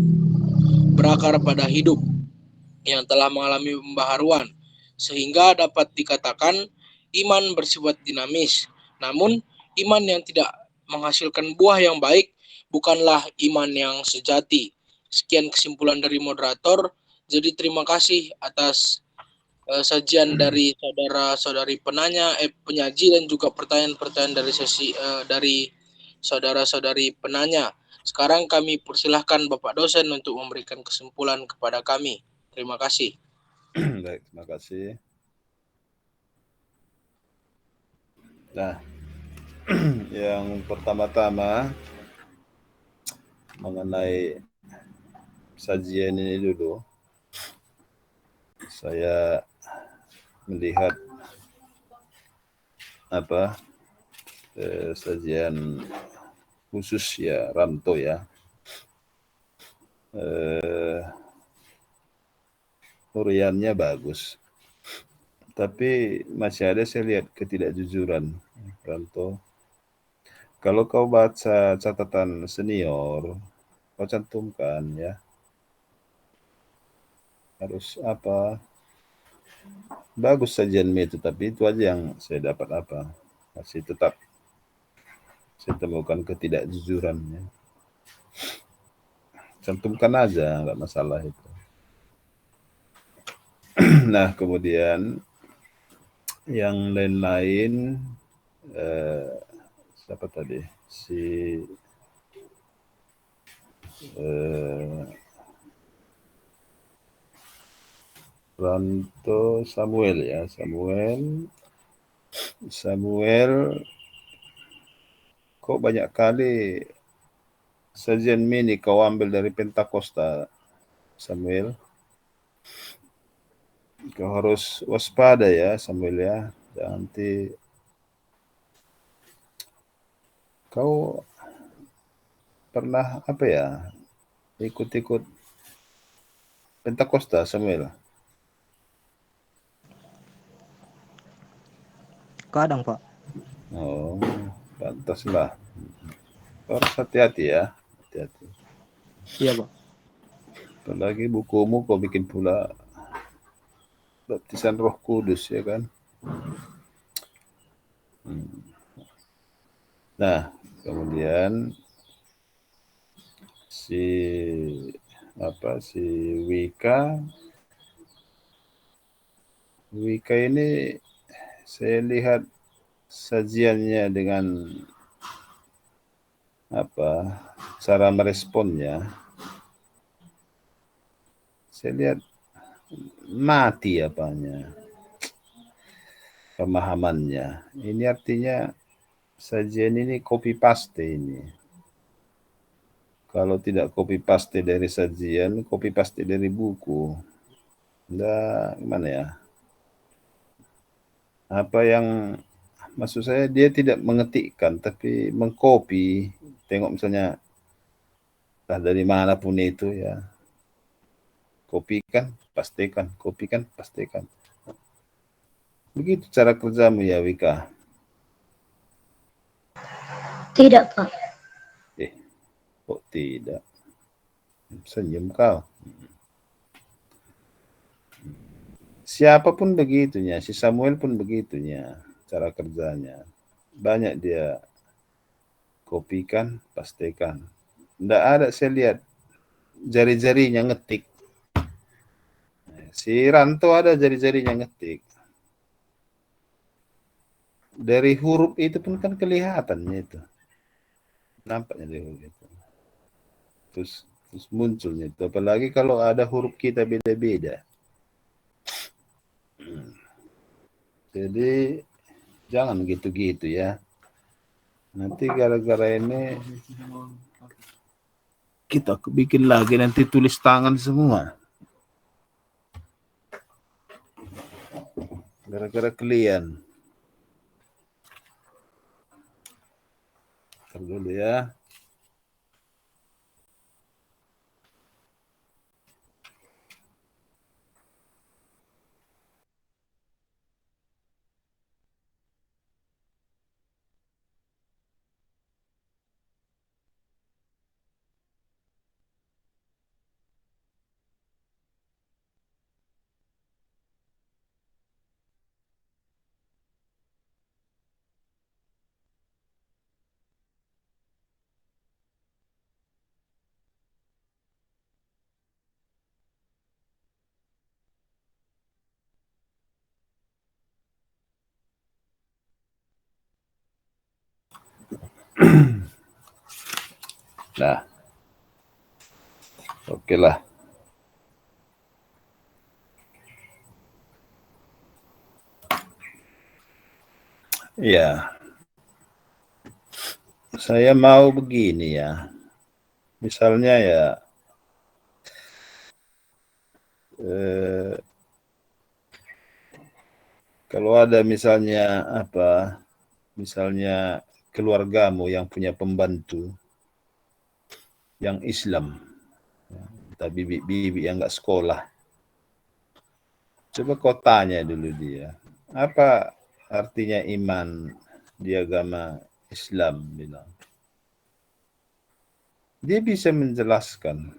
berakar pada hidup yang telah mengalami pembaharuan, sehingga dapat dikatakan iman bersifat dinamis. Namun, iman yang tidak menghasilkan buah yang baik bukanlah iman yang sejati. Sekian kesimpulan dari moderator. Jadi terima kasih atas sajian dari saudara-saudari penyaji dan juga pertanyaan-pertanyaan dari saudara-saudari penanya. Sekarang kami persilahkan Bapak dosen untuk memberikan kesimpulan kepada kami. Terima kasih. Baik, terima kasih. Nah, yang pertama-tama mengenai sajian ini dulu, saya melihat sajian khusus ya Ranto ya, uriannya bagus, tapi masih ada saya lihat ketidakjujuran Ranto. Kalau kau baca catatan senior, kau cantumkan ya, harus bagus sajianmu itu, tapi itu aja yang saya dapat masih tetap saya temukan ketidakjujurannya. Cantumkan aja, nggak masalah itu. Nah, kemudian yang lain-lain, siapa tadi? Ranto Samuel ya, Samuel, kok banyak kali sajian mini kau ambil dari Pentakosta, Samuel. Kau harus waspada ya, Samuel ya. Nanti kau pernah ikut-ikut Pentakosta, Samuel? Kadang, Pak. Oh, pantaslah. Harus hati-hati ya, hati-hati. Iya, Pak. Apalagi bukumu kau bikin pula baptisan Roh Kudus ya kan. Nah, kemudian si Wika ini saya lihat sajiannya dengan cara meresponnya, saya lihat mati pemahamannya. Ini artinya sajian ini copy paste ini. Kalau tidak copy paste dari sajian, copy paste dari buku. Gimana ya? Maksud saya dia tidak mengetikkan, tapi mengcopy. Tengok misalnya, dari manapun itu ya. Kopikan, pastikan, kopikan, pastikan. Begitu cara kerjamu ya, Wika? Tidak, Pak. Kok tidak? Senyum kau. Siapapun begitunya, si Samuel pun begitunya cara kerjanya. Banyak dia kopikan, pastikan. Tidak ada saya lihat jari-jarinya ngetik. Si Ranto ada jari-jarinya ngetik. dari huruf itu pun kan kelihatannya itu. Nampaknya dari huruf itu. Terus munculnya itu. Apalagi kalau ada huruf kita beda-beda. Jadi jangan gitu-gitu ya. Nanti gara-gara ini kita bikin lagi nanti tulis tangan semua. Gara-gara kalian. Ntar dulu ya. Nah, oke lah. Iya. Saya mau begini ya. Misalnya ya, kalau ada misalnya apa, misalnya keluargamu yang punya pembantu yang Islam, entah bibi-bibi yang nggak sekolah, coba kau tanya dulu dia, apa artinya iman di agama Islam, bilang. Dia bisa menjelaskan.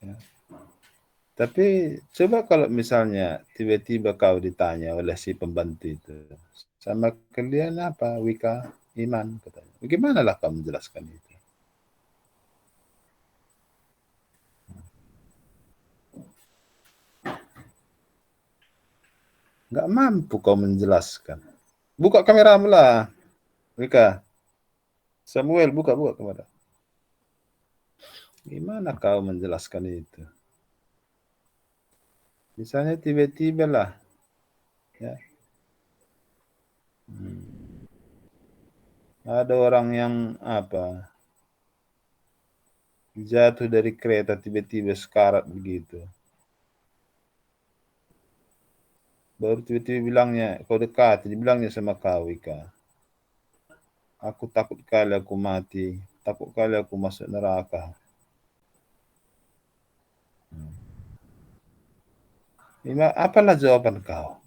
Ya. Tapi coba kalau misalnya tiba-tiba kau ditanya oleh si pembantu itu, sama kalian apa wika iman, katanya. Bagaimana lah kau menjelaskan itu? Nggak mampu kau menjelaskan. Buka kameramu lah, Wika. Samuel, buka kamera. Gimana kau menjelaskan itu? Misalnya tiba-tiba lah, ya. Ada orang yang apa, jatuh dari kereta tiba-tiba sekarat begitu. Baru tiba-tiba bilangnya, kau dekat, dibilangnya sama kau, Wika. Aku takut kali aku mati, takut kali aku masuk neraka. Apalah jawaban kau?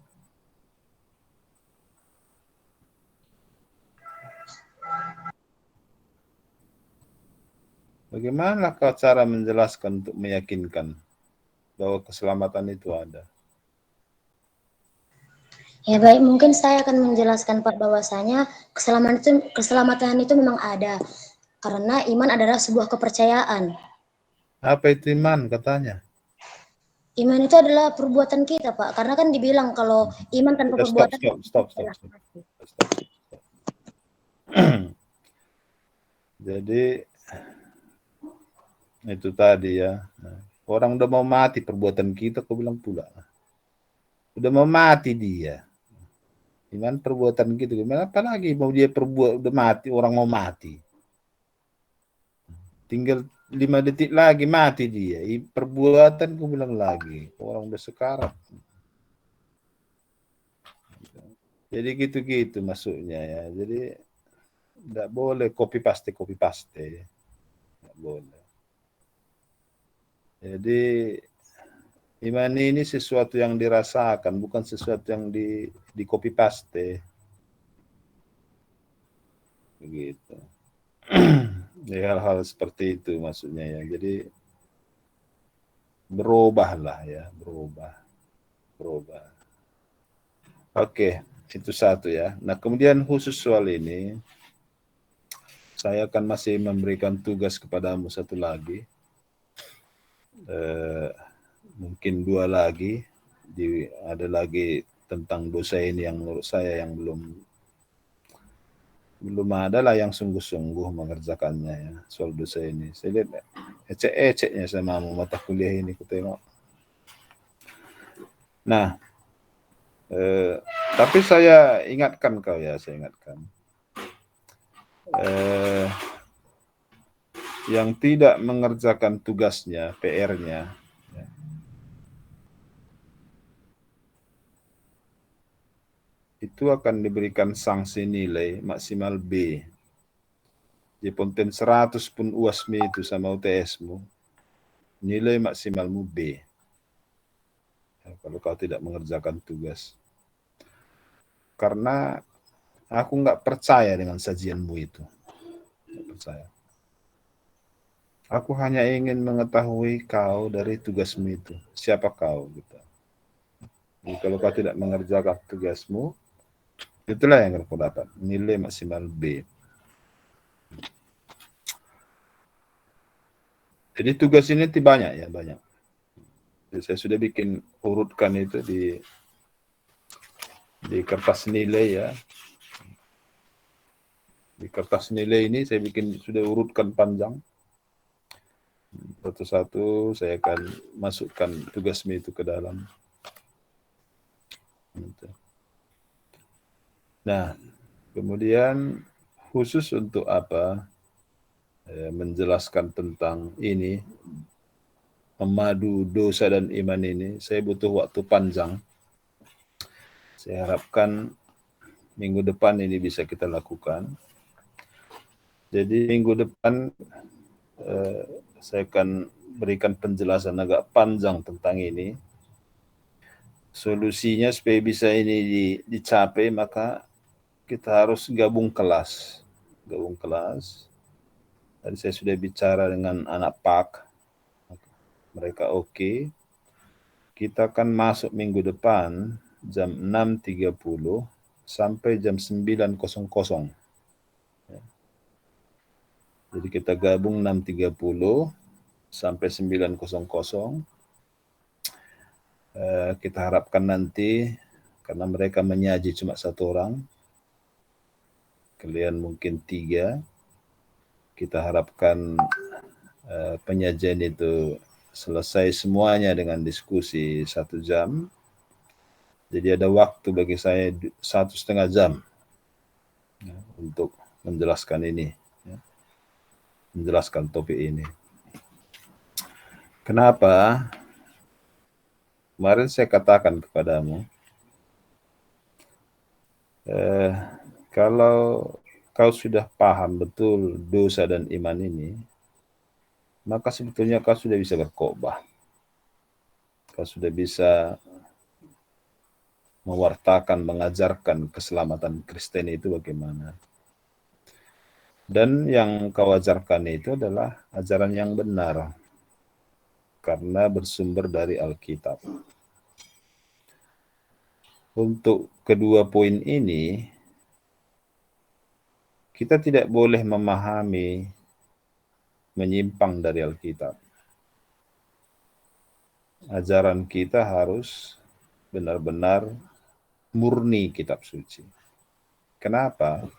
Bagaimana kau cara menjelaskan untuk meyakinkan bahwa keselamatan itu ada? Ya baik, mungkin saya akan menjelaskan Pak bahwasanya keselamatan itu memang ada. Karena iman adalah sebuah kepercayaan. Apa itu iman katanya? Iman itu adalah perbuatan kita, Pak. Karena kan dibilang kalau iman tanpa perbuatan. Stop. Jadi itu tadi ya. Orang udah mau mati perbuatan kita, kau bilang pula. Udah mau mati dia. Iman perbuatan gitu. Gimana apalagi mau dia perbuat udah mati, orang mau mati. Tinggal 5 detik lagi mati dia. Perbuatan kau bilang lagi. Orang udah sekarat. Jadi gitu-gitu maksudnya ya. Jadi tidak boleh copy paste. Tidak boleh. Jadi iman ini sesuatu yang dirasakan, bukan sesuatu yang di copy paste. Begitu. Ya, hal-hal seperti itu maksudnya ya. Jadi berubahlah ya, berubah. Oke, itu satu ya. Nah, kemudian khusus soal ini, saya akan masih memberikan tugas kepadamu satu lagi. Mungkin 2 lagi. Ada lagi tentang dosa ini yang menurut saya yang belum ada lah yang sungguh-sungguh mengerjakannya ya, soal dosa ini. Saya lihat ecek-eceknya sama mata kuliah ini, ku tengok. Nah, tapi saya ingatkan kau ya, saya ingatkan. Yang tidak mengerjakan tugasnya, PR-nya, ya, itu akan diberikan sanksi nilai maksimal B. Di ponten 100 pun UASMI itu sama UTS-mu, nilai maksimalmu B. Ya, kalau kau tidak mengerjakan tugas. Karena aku nggak percaya dengan sajianmu itu. Nggak percaya. Aku hanya ingin mengetahui kau dari tugasmu itu. Siapa kau? Gitu. Jadi kalau kau tidak mengerjakan tugasmu, itulah yang kau dapat. Nilai maksimal B. Jadi tugas ini banyak ya, banyak. Jadi saya sudah bikin urutkan itu di kertas nilai ya. Di kertas nilai ini saya sudah urutkan panjang. Satu-satu saya akan masukkan tugasmu itu ke dalam. Nah, kemudian khusus untuk apa? Menjelaskan tentang ini, memadu dosa dan iman ini, saya butuh waktu panjang. Saya harapkan minggu depan ini bisa kita lakukan. Jadi minggu depan saya akan berikan penjelasan agak panjang tentang ini. Solusinya supaya bisa ini dicapai, maka kita harus gabung kelas. Gabung kelas. Tadi saya sudah bicara dengan anak PAK. Mereka oke. Kita akan masuk minggu depan jam 6.30 sampai jam 9.00. Ya. Jadi kita gabung 6.30 sampai 9.00. Kita harapkan nanti, karena mereka menyaji cuma 1 orang, kalian mungkin 3, kita harapkan penyajian itu selesai semuanya dengan diskusi 1 jam. Jadi ada waktu bagi saya 1,5 jam ya, untuk menjelaskan ini, ya, menjelaskan topik ini. Kenapa? Kemarin saya katakan kepadamu, kalau kau sudah paham betul dosa dan iman ini, maka sebetulnya kau sudah bisa berkhotbah. Kau sudah bisa mewartakan, mengajarkan keselamatan Kristen itu bagaimana. Dan yang kau ajarkan itu adalah ajaran yang benar, karena bersumber dari Alkitab. Untuk kedua poin ini, kita tidak boleh memahami menyimpang dari Alkitab. Ajaran kita harus benar-benar murni kitab suci. Kenapa?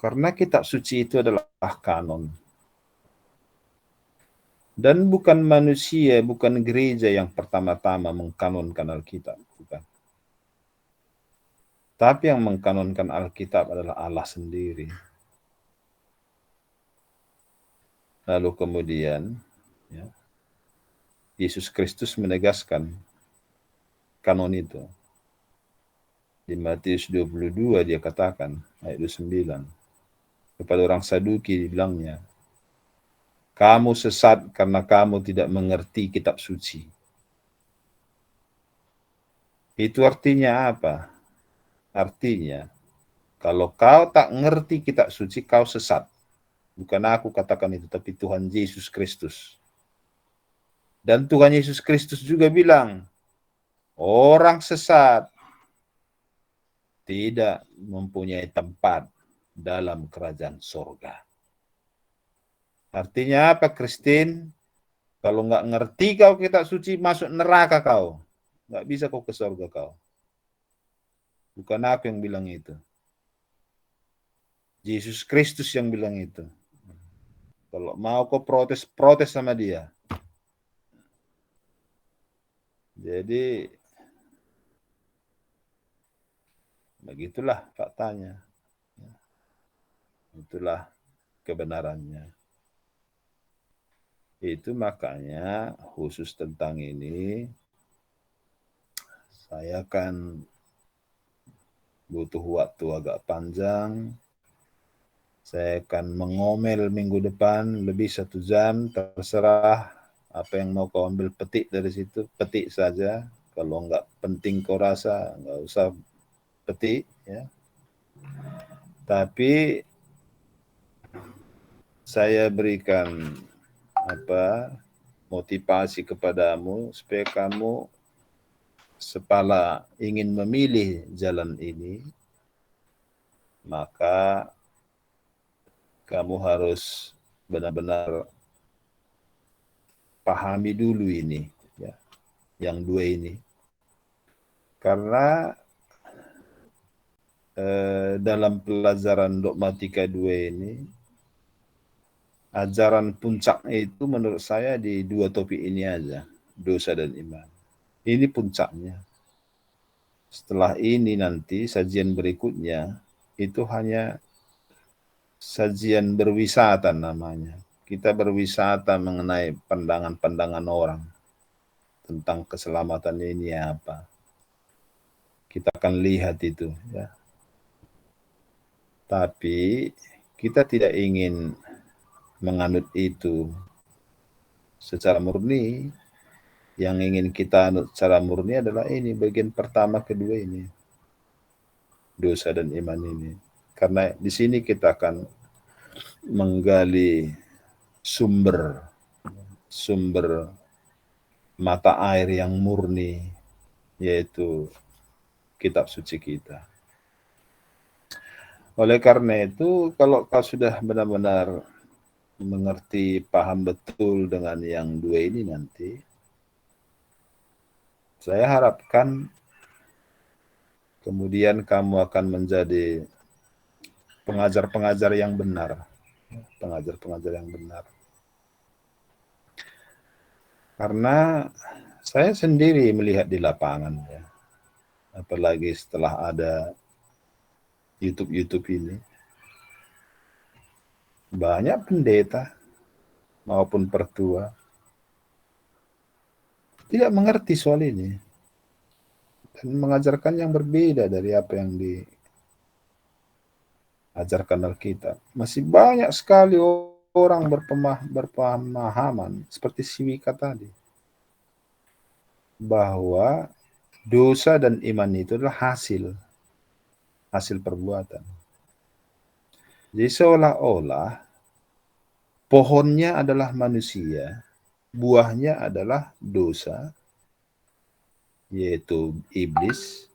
Karena kitab suci itu adalah kanon. Dan bukan manusia, bukan gereja yang pertama-tama mengkanonkan Alkitab. Bukan. Tapi yang mengkanonkan Alkitab adalah Allah sendiri. Lalu kemudian, ya, Yesus Kristus menegaskan kanon itu. Di Matius 22 dia katakan, ayat 29, kepada orang Saduki dibilangnya, kamu sesat karena kamu tidak mengerti kitab suci. Itu artinya apa? Artinya, kalau kau tak ngerti kitab suci, kau sesat. Bukan aku katakan itu, tapi Tuhan Yesus Kristus. Dan Tuhan Yesus Kristus juga bilang, orang sesat tidak mempunyai tempat dalam kerajaan sorga. Artinya apa, Kristen? Kalau nggak ngerti kau kitab suci, masuk neraka kau. nggak bisa kau ke surga kau. Bukan aku yang bilang itu. Yesus Kristus yang bilang itu. Kalau mau kau protes, protes sama dia. Jadi begitulah faktanya. Itulah kebenarannya. Itu makanya khusus tentang ini saya akan butuh waktu agak panjang. Saya akan mengomel minggu depan lebih 1 jam, terserah apa yang mau kau ambil petik dari situ, petik saja. Kalau nggak penting kau rasa, nggak usah petik, ya. Tapi saya berikan motivasi kepadamu supaya kamu sepala ingin memilih jalan ini, maka kamu harus benar-benar pahami dulu ini, ya, yang 2 ini. Karena dalam pelajaran dogmatika 2 ini, ajaran puncaknya itu menurut saya di 2 topik ini aja, dosa dan iman. Ini puncaknya. Setelah ini nanti sajian berikutnya itu hanya sajian berwisata namanya. Kita berwisata mengenai pandangan-pandangan orang tentang keselamatan ini apa. Kita akan lihat itu, ya. Tapi kita tidak ingin menganut itu secara murni. Yang ingin kita anut secara murni adalah ini, bagian pertama, kedua ini. Dosa dan iman ini. Karena di sini kita akan menggali sumber mata air yang murni, yaitu kitab suci kita. Oleh karena itu, kalau kau sudah benar-benar mengerti, paham betul dengan yang 2 ini nanti, saya harapkan kemudian kamu akan menjadi pengajar-pengajar yang benar. Pengajar-pengajar yang benar. Karena saya sendiri melihat di lapangan, ya. Apalagi setelah ada YouTube ini. Banyak pendeta maupun pertua tidak mengerti soal ini dan mengajarkan yang berbeda dari apa yang diajarkan Alkitab. Masih banyak sekali orang berpemahaman seperti si Wika tadi, bahwa dosa dan iman itu adalah hasil perbuatan. Jadi seolah-olah pohonnya adalah manusia, buahnya adalah dosa, yaitu iblis,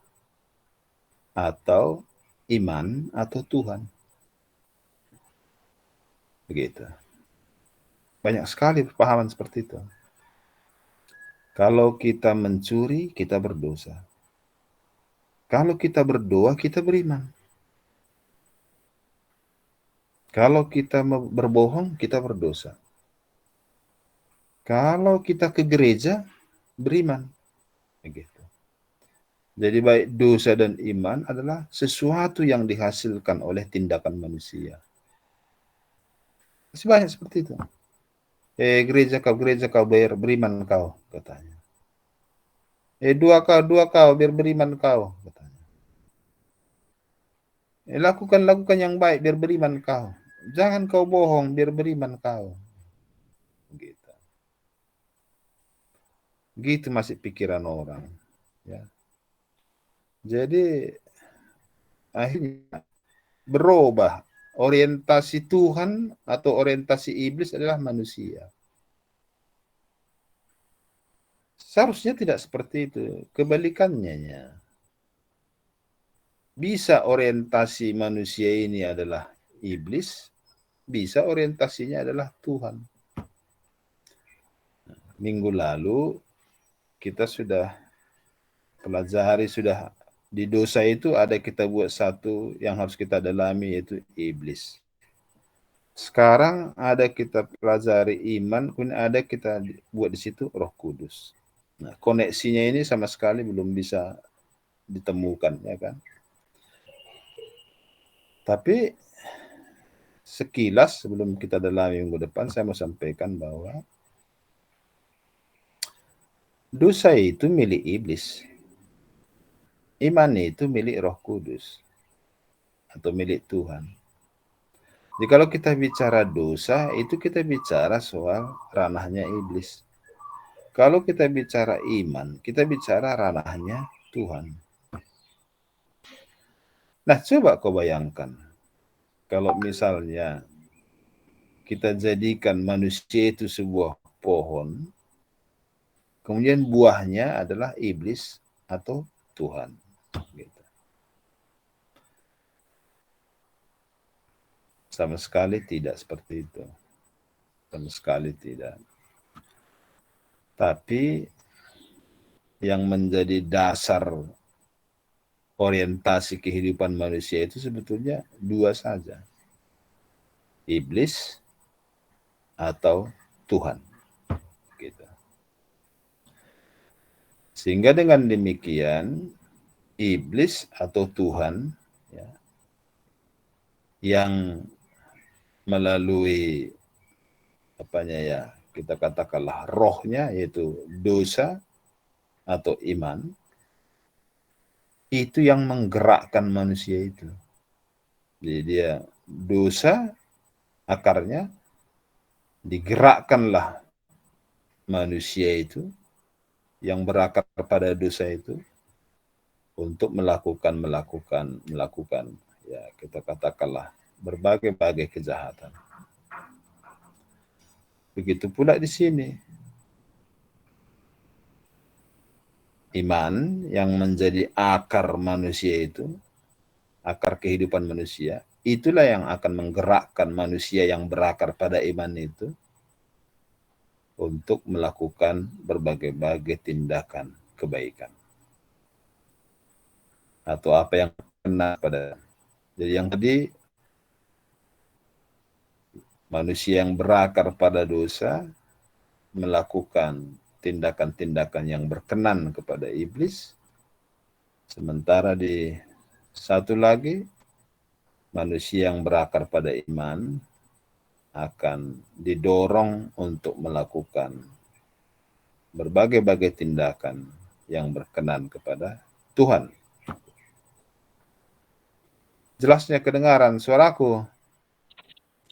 atau iman, atau Tuhan. Begitu. Banyak sekali pemahaman seperti itu. Kalau kita mencuri, kita berdosa. Kalau kita berdoa, kita beriman. Kalau kita berbohong, kita berdosa. Kalau kita ke gereja, beriman. Begitu. Jadi baik dosa dan iman adalah sesuatu yang dihasilkan oleh tindakan manusia. Masih banyak seperti itu. Gereja kau beriman kau, katanya. Dua kau biar beriman kau, katanya. Lakukan yang baik biar beriman kau. Jangan kau bohong biar beriman kau. Gitu. Gitu masih pikiran orang, ya. Jadi akhirnya berubah. Orientasi Tuhan atau orientasi iblis adalah manusia. Seharusnya tidak seperti itu. Kebalikannya. Bisa orientasi manusia ini adalah iblis, bisa orientasinya adalah Tuhan. Minggu lalu kita sudah pelajari sudah di dosa itu ada kita buat satu yang harus kita dalami, yaitu iblis. Sekarang ada kita pelajari iman, kemudian ada kita buat di situ Roh Kudus. Nah, koneksinya ini sama sekali belum bisa ditemukan, ya kan? Tapi sekilas sebelum kita dalami minggu depan, saya mau sampaikan bahwa dosa itu milik iblis. Iman itu milik Roh Kudus atau milik Tuhan. Jadi kalau kita bicara dosa, itu kita bicara soal ranahnya iblis. Kalau kita bicara iman, kita bicara ranahnya Tuhan. Nah, coba kau bayangkan, kalau misalnya kita jadikan manusia itu sebuah pohon, kemudian buahnya adalah iblis atau Tuhan. Gitu. Sama sekali tidak seperti itu. Sama sekali tidak. Tapi yang menjadi dasar orientasi kehidupan manusia itu sebetulnya dua saja. Iblis atau Tuhan. Gitu. Sehingga dengan demikian, iblis atau Tuhan ya, yang melalui kita katakanlah rohnya, yaitu dosa atau iman, itu yang menggerakkan manusia itu. Jadi dia dosa, akarnya digerakkanlah manusia itu yang berakar pada dosa itu untuk melakukan ya, kita katakanlah berbagai-bagai kejahatan. Begitu pula di sini. Iman yang menjadi akar manusia itu, akar kehidupan manusia, itulah yang akan menggerakkan manusia yang berakar pada iman itu untuk melakukan berbagai-bagai tindakan kebaikan. Atau apa yang kena pada. Jadi yang tadi, manusia yang berakar pada dosa melakukan tindakan-tindakan yang berkenan kepada iblis. Sementara di satu lagi, manusia yang berakar pada iman akan didorong untuk melakukan berbagai-bagai tindakan yang berkenan kepada Tuhan. Jelasnya kedengaran suaraku?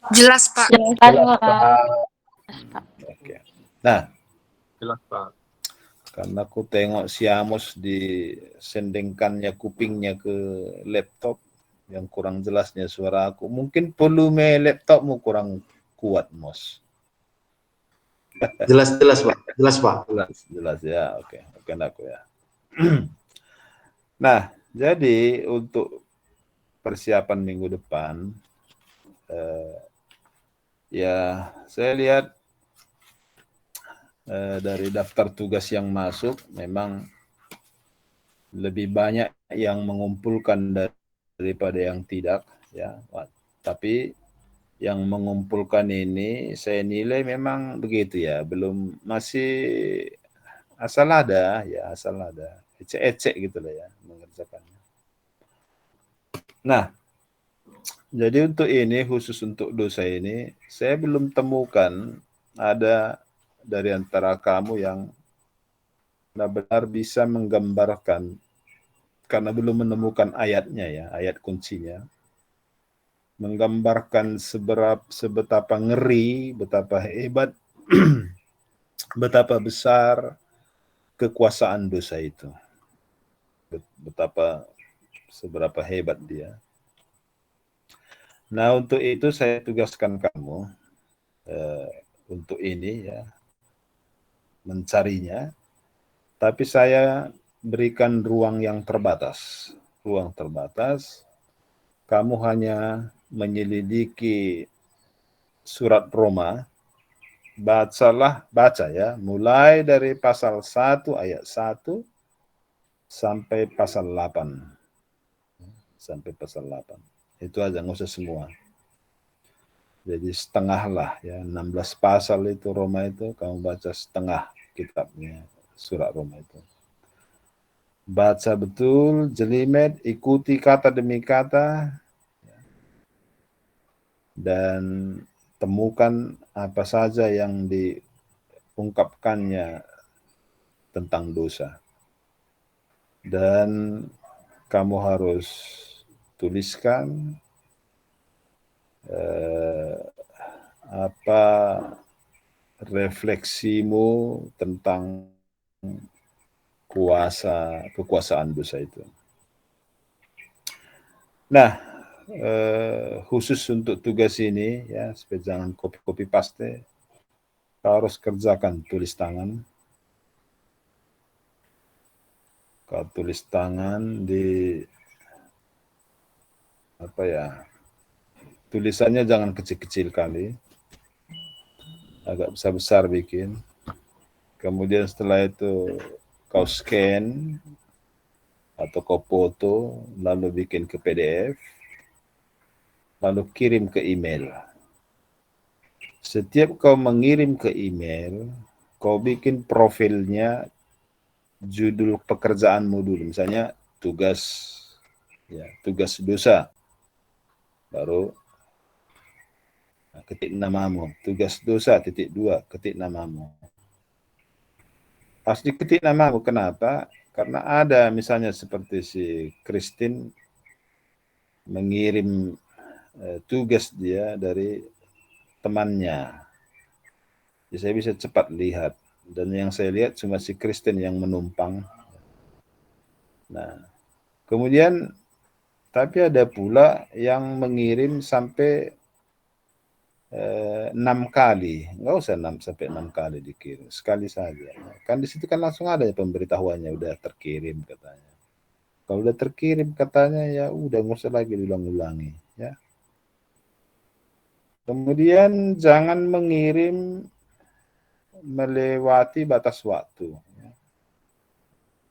Jelas, Pak. Jelas, Pak. Oke. Nah, Jelas, Pak. karena aku tengok si Amos disendengkannya kupingnya ke laptop yang kurang jelasnya suara aku. Mungkin volume laptopmu kurang kuat, Mos. Jelas, Pak. Jelas, Pak. Jelas ya. Oke, aku ya. Nah, jadi untuk persiapan minggu depan, ya saya lihat dari daftar tugas yang masuk memang lebih banyak yang mengumpulkan daripada yang tidak, ya. Tapi yang mengumpulkan ini saya nilai memang begitu ya, belum, masih asal ada, ecek-ecek gitu lah ya mengerjakannya. Nah, jadi untuk ini, khusus untuk dosa ini, saya belum temukan ada dari antara kamu yang benar-benar bisa menggambarkan, karena belum menemukan ayatnya ya, ayat kuncinya, menggambarkan sebetapa ngeri, betapa hebat, betapa besar kekuasaan dosa itu, seberapa hebat dia. Nah, untuk itu saya tugaskan kamu untuk ini ya, mencarinya, tapi saya berikan ruang yang terbatas. Kamu hanya menyelidiki surat Roma, baca ya, mulai dari pasal 1 ayat 1 sampai pasal 8. Sampai pasal 8. Itu aja, nggak usah semua. Jadi setengah lah ya, 16 pasal itu Roma itu, kamu baca setengah kitabnya surat Roma itu. Baca betul, jelimet, ikuti kata demi kata, dan temukan apa saja yang diungkapkannya tentang dosa. Dan kamu harus tuliskan apa refleksimu tentang kekuasaan dosa itu. Nah, khusus untuk tugas ini ya, supaya jangan copy paste, kau harus kerjakan tulis tangan. Kau tulis tangan di apa ya? Tulisannya jangan kecil-kecil kali, agak besar-besar bikin. Kemudian setelah itu kau scan atau kau foto, lalu bikin ke PDF, lalu kirim ke email. Setiap kau mengirim ke email, kau bikin profilnya, judul pekerjaanmu dulu, misalnya tugas dosa, baru ketik namamu, tugas dosa .2 ketik namamu. Pas diketik namamu, kenapa? Karena ada misalnya seperti si Christine mengirim tugas dia dari temannya. Jadi saya bisa cepat lihat. Dan yang saya lihat cuma si Kristen yang menumpang. Nah, kemudian tapi ada pula yang mengirim sampai 6 kali. Nggak usah 6 sampai 6 kali dikirim, sekali saja. Kan di situ kan langsung ada pemberitahuannya udah terkirim katanya. Kalau udah terkirim katanya ya udah nggak usah lagi diulang-ulangi ya. Kemudian jangan mengirim melewati batas waktu.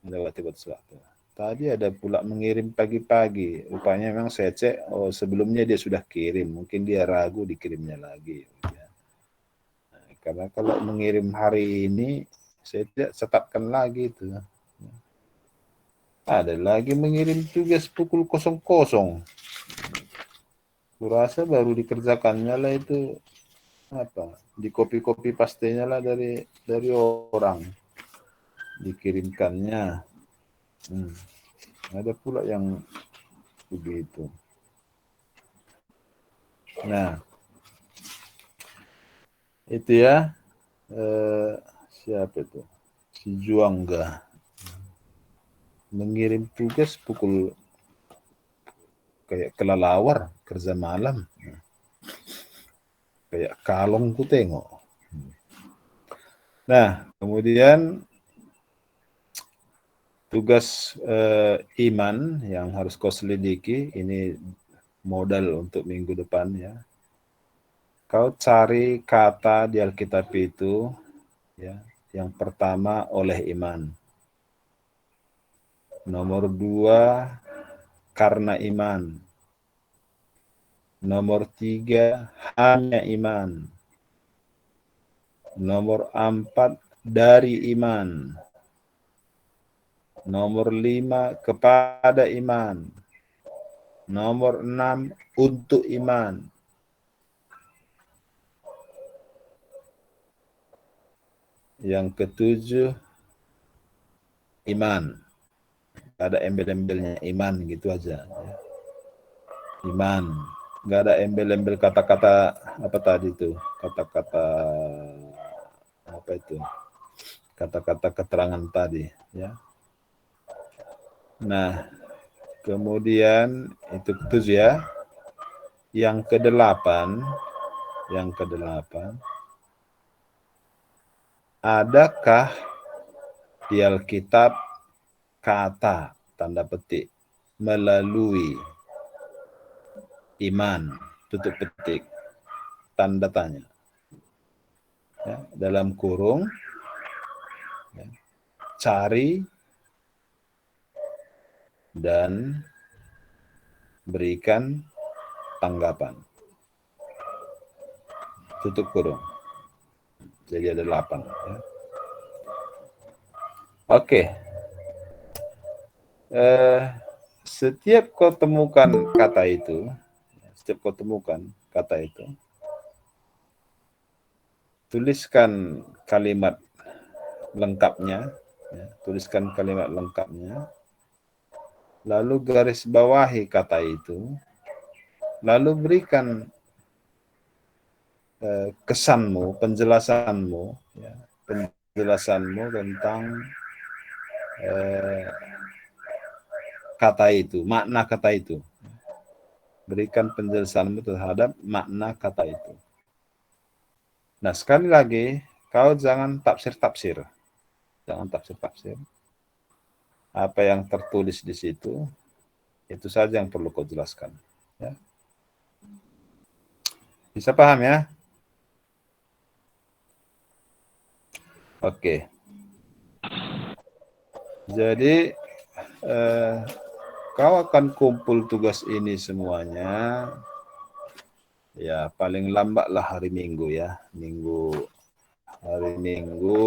Melewati batas waktu. Tadi ada pula mengirim pagi-pagi. Rupanya memang saya cek, oh sebelumnya dia sudah kirim. Mungkin dia ragu dikirimnya lagi. Ya. Nah, karena kalau mengirim hari ini, saya tidak catatkan lagi itu. Ada lagi mengirim tugas pukul 00. Kurasa baru dikerjakannya lah itu apa? Di copy pastenya lah dari orang. Dikirimkannya. Ada pula yang begitu. Nah, itu ya. Siapa itu? Si Juangga. Mengirim tugas pukul kayak kelelawar, kerja malam. Kayak kalong ku tengok. Nah, kemudian tugas iman yang harus kau selidiki, ini modal untuk minggu depan ya. Kau cari kata di Alkitab itu ya, yang pertama oleh iman. Nomor 2 karena iman. Nomor 3 hanya iman. Nomor 4 dari iman. Nomor 5 kepada iman. Nomor 6 untuk iman. Yang ke-7 iman. Ada embel-embelnya iman gitu aja. Iman. Nggak ada embel-embel kata-kata apa tadi itu? Kata-kata apa itu? Kata-kata keterangan tadi ya. Nah, kemudian itu 7 ya. Yang ke-8 adakah di Alkitab kata tanda petik melalui iman tutup petik tanda tanya ya, dalam kurung ya, cari dan berikan tanggapan. Tutup kurung. Jadi ada 8. Ya. Oke. Setiap kau temukan kata itu, tuliskan kalimat lengkapnya, ya, lalu garis bawahi kata itu, lalu berikan kesanmu, penjelasanmu tentang kata itu, makna kata itu. Berikan penjelasanmu terhadap makna kata itu. Nah, sekali lagi, kau jangan tafsir-tafsir. Jangan tafsir-tafsir. Apa yang tertulis di situ, itu saja yang perlu kau jelaskan. Ya. Bisa paham ya? Oke. Jadi, kau akan kumpul tugas ini semuanya, ya paling lambatlah hari Minggu ya. Hari Minggu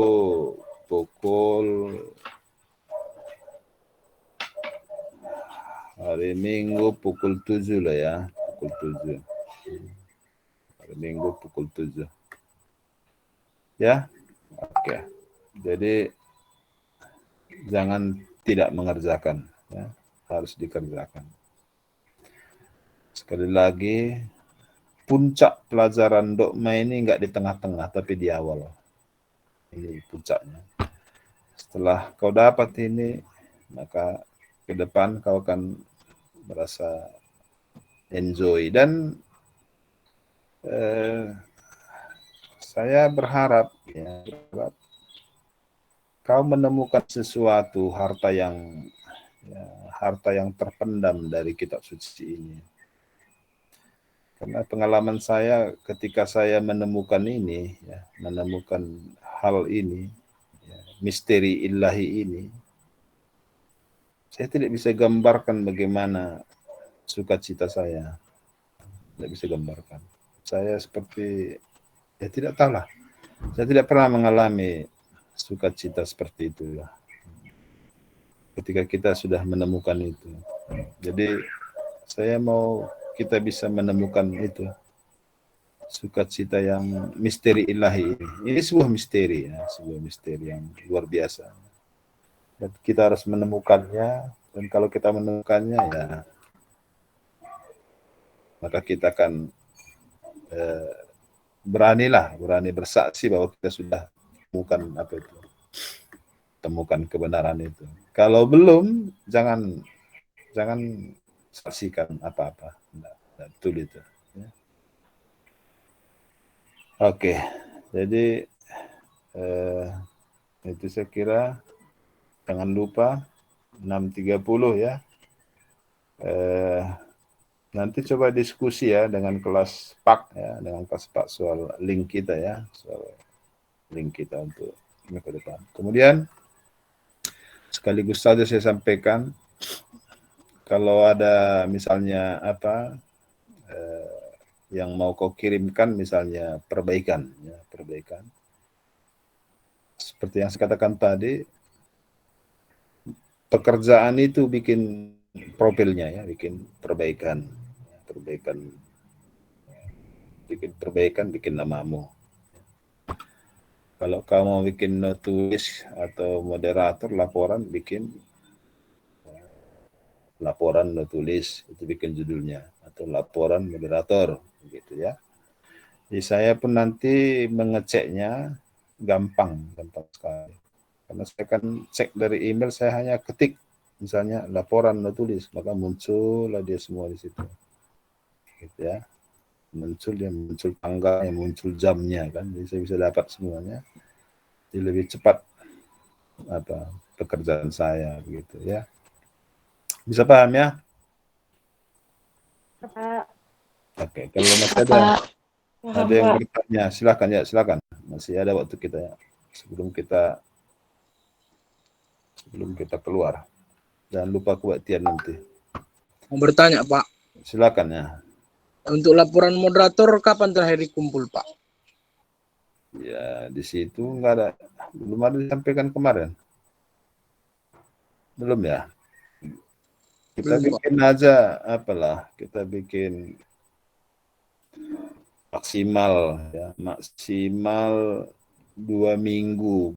pukul 7 lah ya, pukul 7. Hari Minggu pukul 7. Ya, oke. Jadi jangan tidak mengerjakan, ya, harus dikerjakan. Sekali lagi, puncak pelajaran dogma ini enggak di tengah-tengah, tapi di awal. Ini puncaknya. Setelah kau dapat ini, maka ke depan kau akan merasa enjoy. Dan saya berharap kau menemukan sesuatu, harta yang terpendam dari kitab suci ini. Karena pengalaman saya ketika saya menemukan ini, ya, menemukan hal ini, ya, misteri ilahi ini, saya tidak bisa gambarkan bagaimana sukacita saya. Tidak bisa gambarkan. Saya seperti, ya tidak tahulah. Saya tidak pernah mengalami sukacita seperti itu ya. Ketika kita sudah menemukan itu. Jadi saya mau kita bisa menemukan itu. Sukacita yang misteri ilahi ini. Ini sebuah misteri ya, sebuah misteri yang luar biasa. Dan kita harus menemukannya, dan kalau kita menemukannya ya maka kita akan berani bersaksi bahwa kita sudah temukan kebenaran itu. Kalau belum, jangan saksikan apa-apa. Betul itu. Ya. Oke, jadi itu saya kira. Jangan lupa 6.30 ya. Nanti coba diskusi ya dengan kelas PAK ya, dengan kelas PAK soal link kita ya, untuk ini ke depan. Kemudian sekaligus saja saya sampaikan, kalau ada misalnya yang mau kau kirimkan, misalnya perbaikan. Seperti yang saya katakan tadi, pekerjaan itu bikin profilnya ya, bikin perbaikan, bikin namamu. Kalau kamu mau bikin tulis atau moderator laporan, bikin laporan tulis, itu bikin judulnya, atau laporan moderator, gitu ya. Jadi saya pun nanti mengeceknya gampang sekali. Karena saya kan cek dari email, saya hanya ketik misalnya laporan tulis, maka muncullah dia semua di situ. Gitu ya. Muncul tanggalnya, muncul jamnya kan. Jadi saya bisa dapat semuanya. Jadi lebih cepat pekerjaan saya begitu ya. Bisa paham ya? Pak. Oke, kalau masih ada yang bertanya, silakan. Masih ada waktu kita ya. Sebelum kita keluar. Jangan lupa kebaktian nanti. Mau bertanya, Pak. Silakan ya. Untuk laporan moderator, kapan terakhir dikumpul, Pak? Ya, di situ nggak ada, belum ada disampaikan kemarin. Belum ya? Kita Belum, bikin aja, apalah, kita bikin maksimal ya, maksimal 2 minggu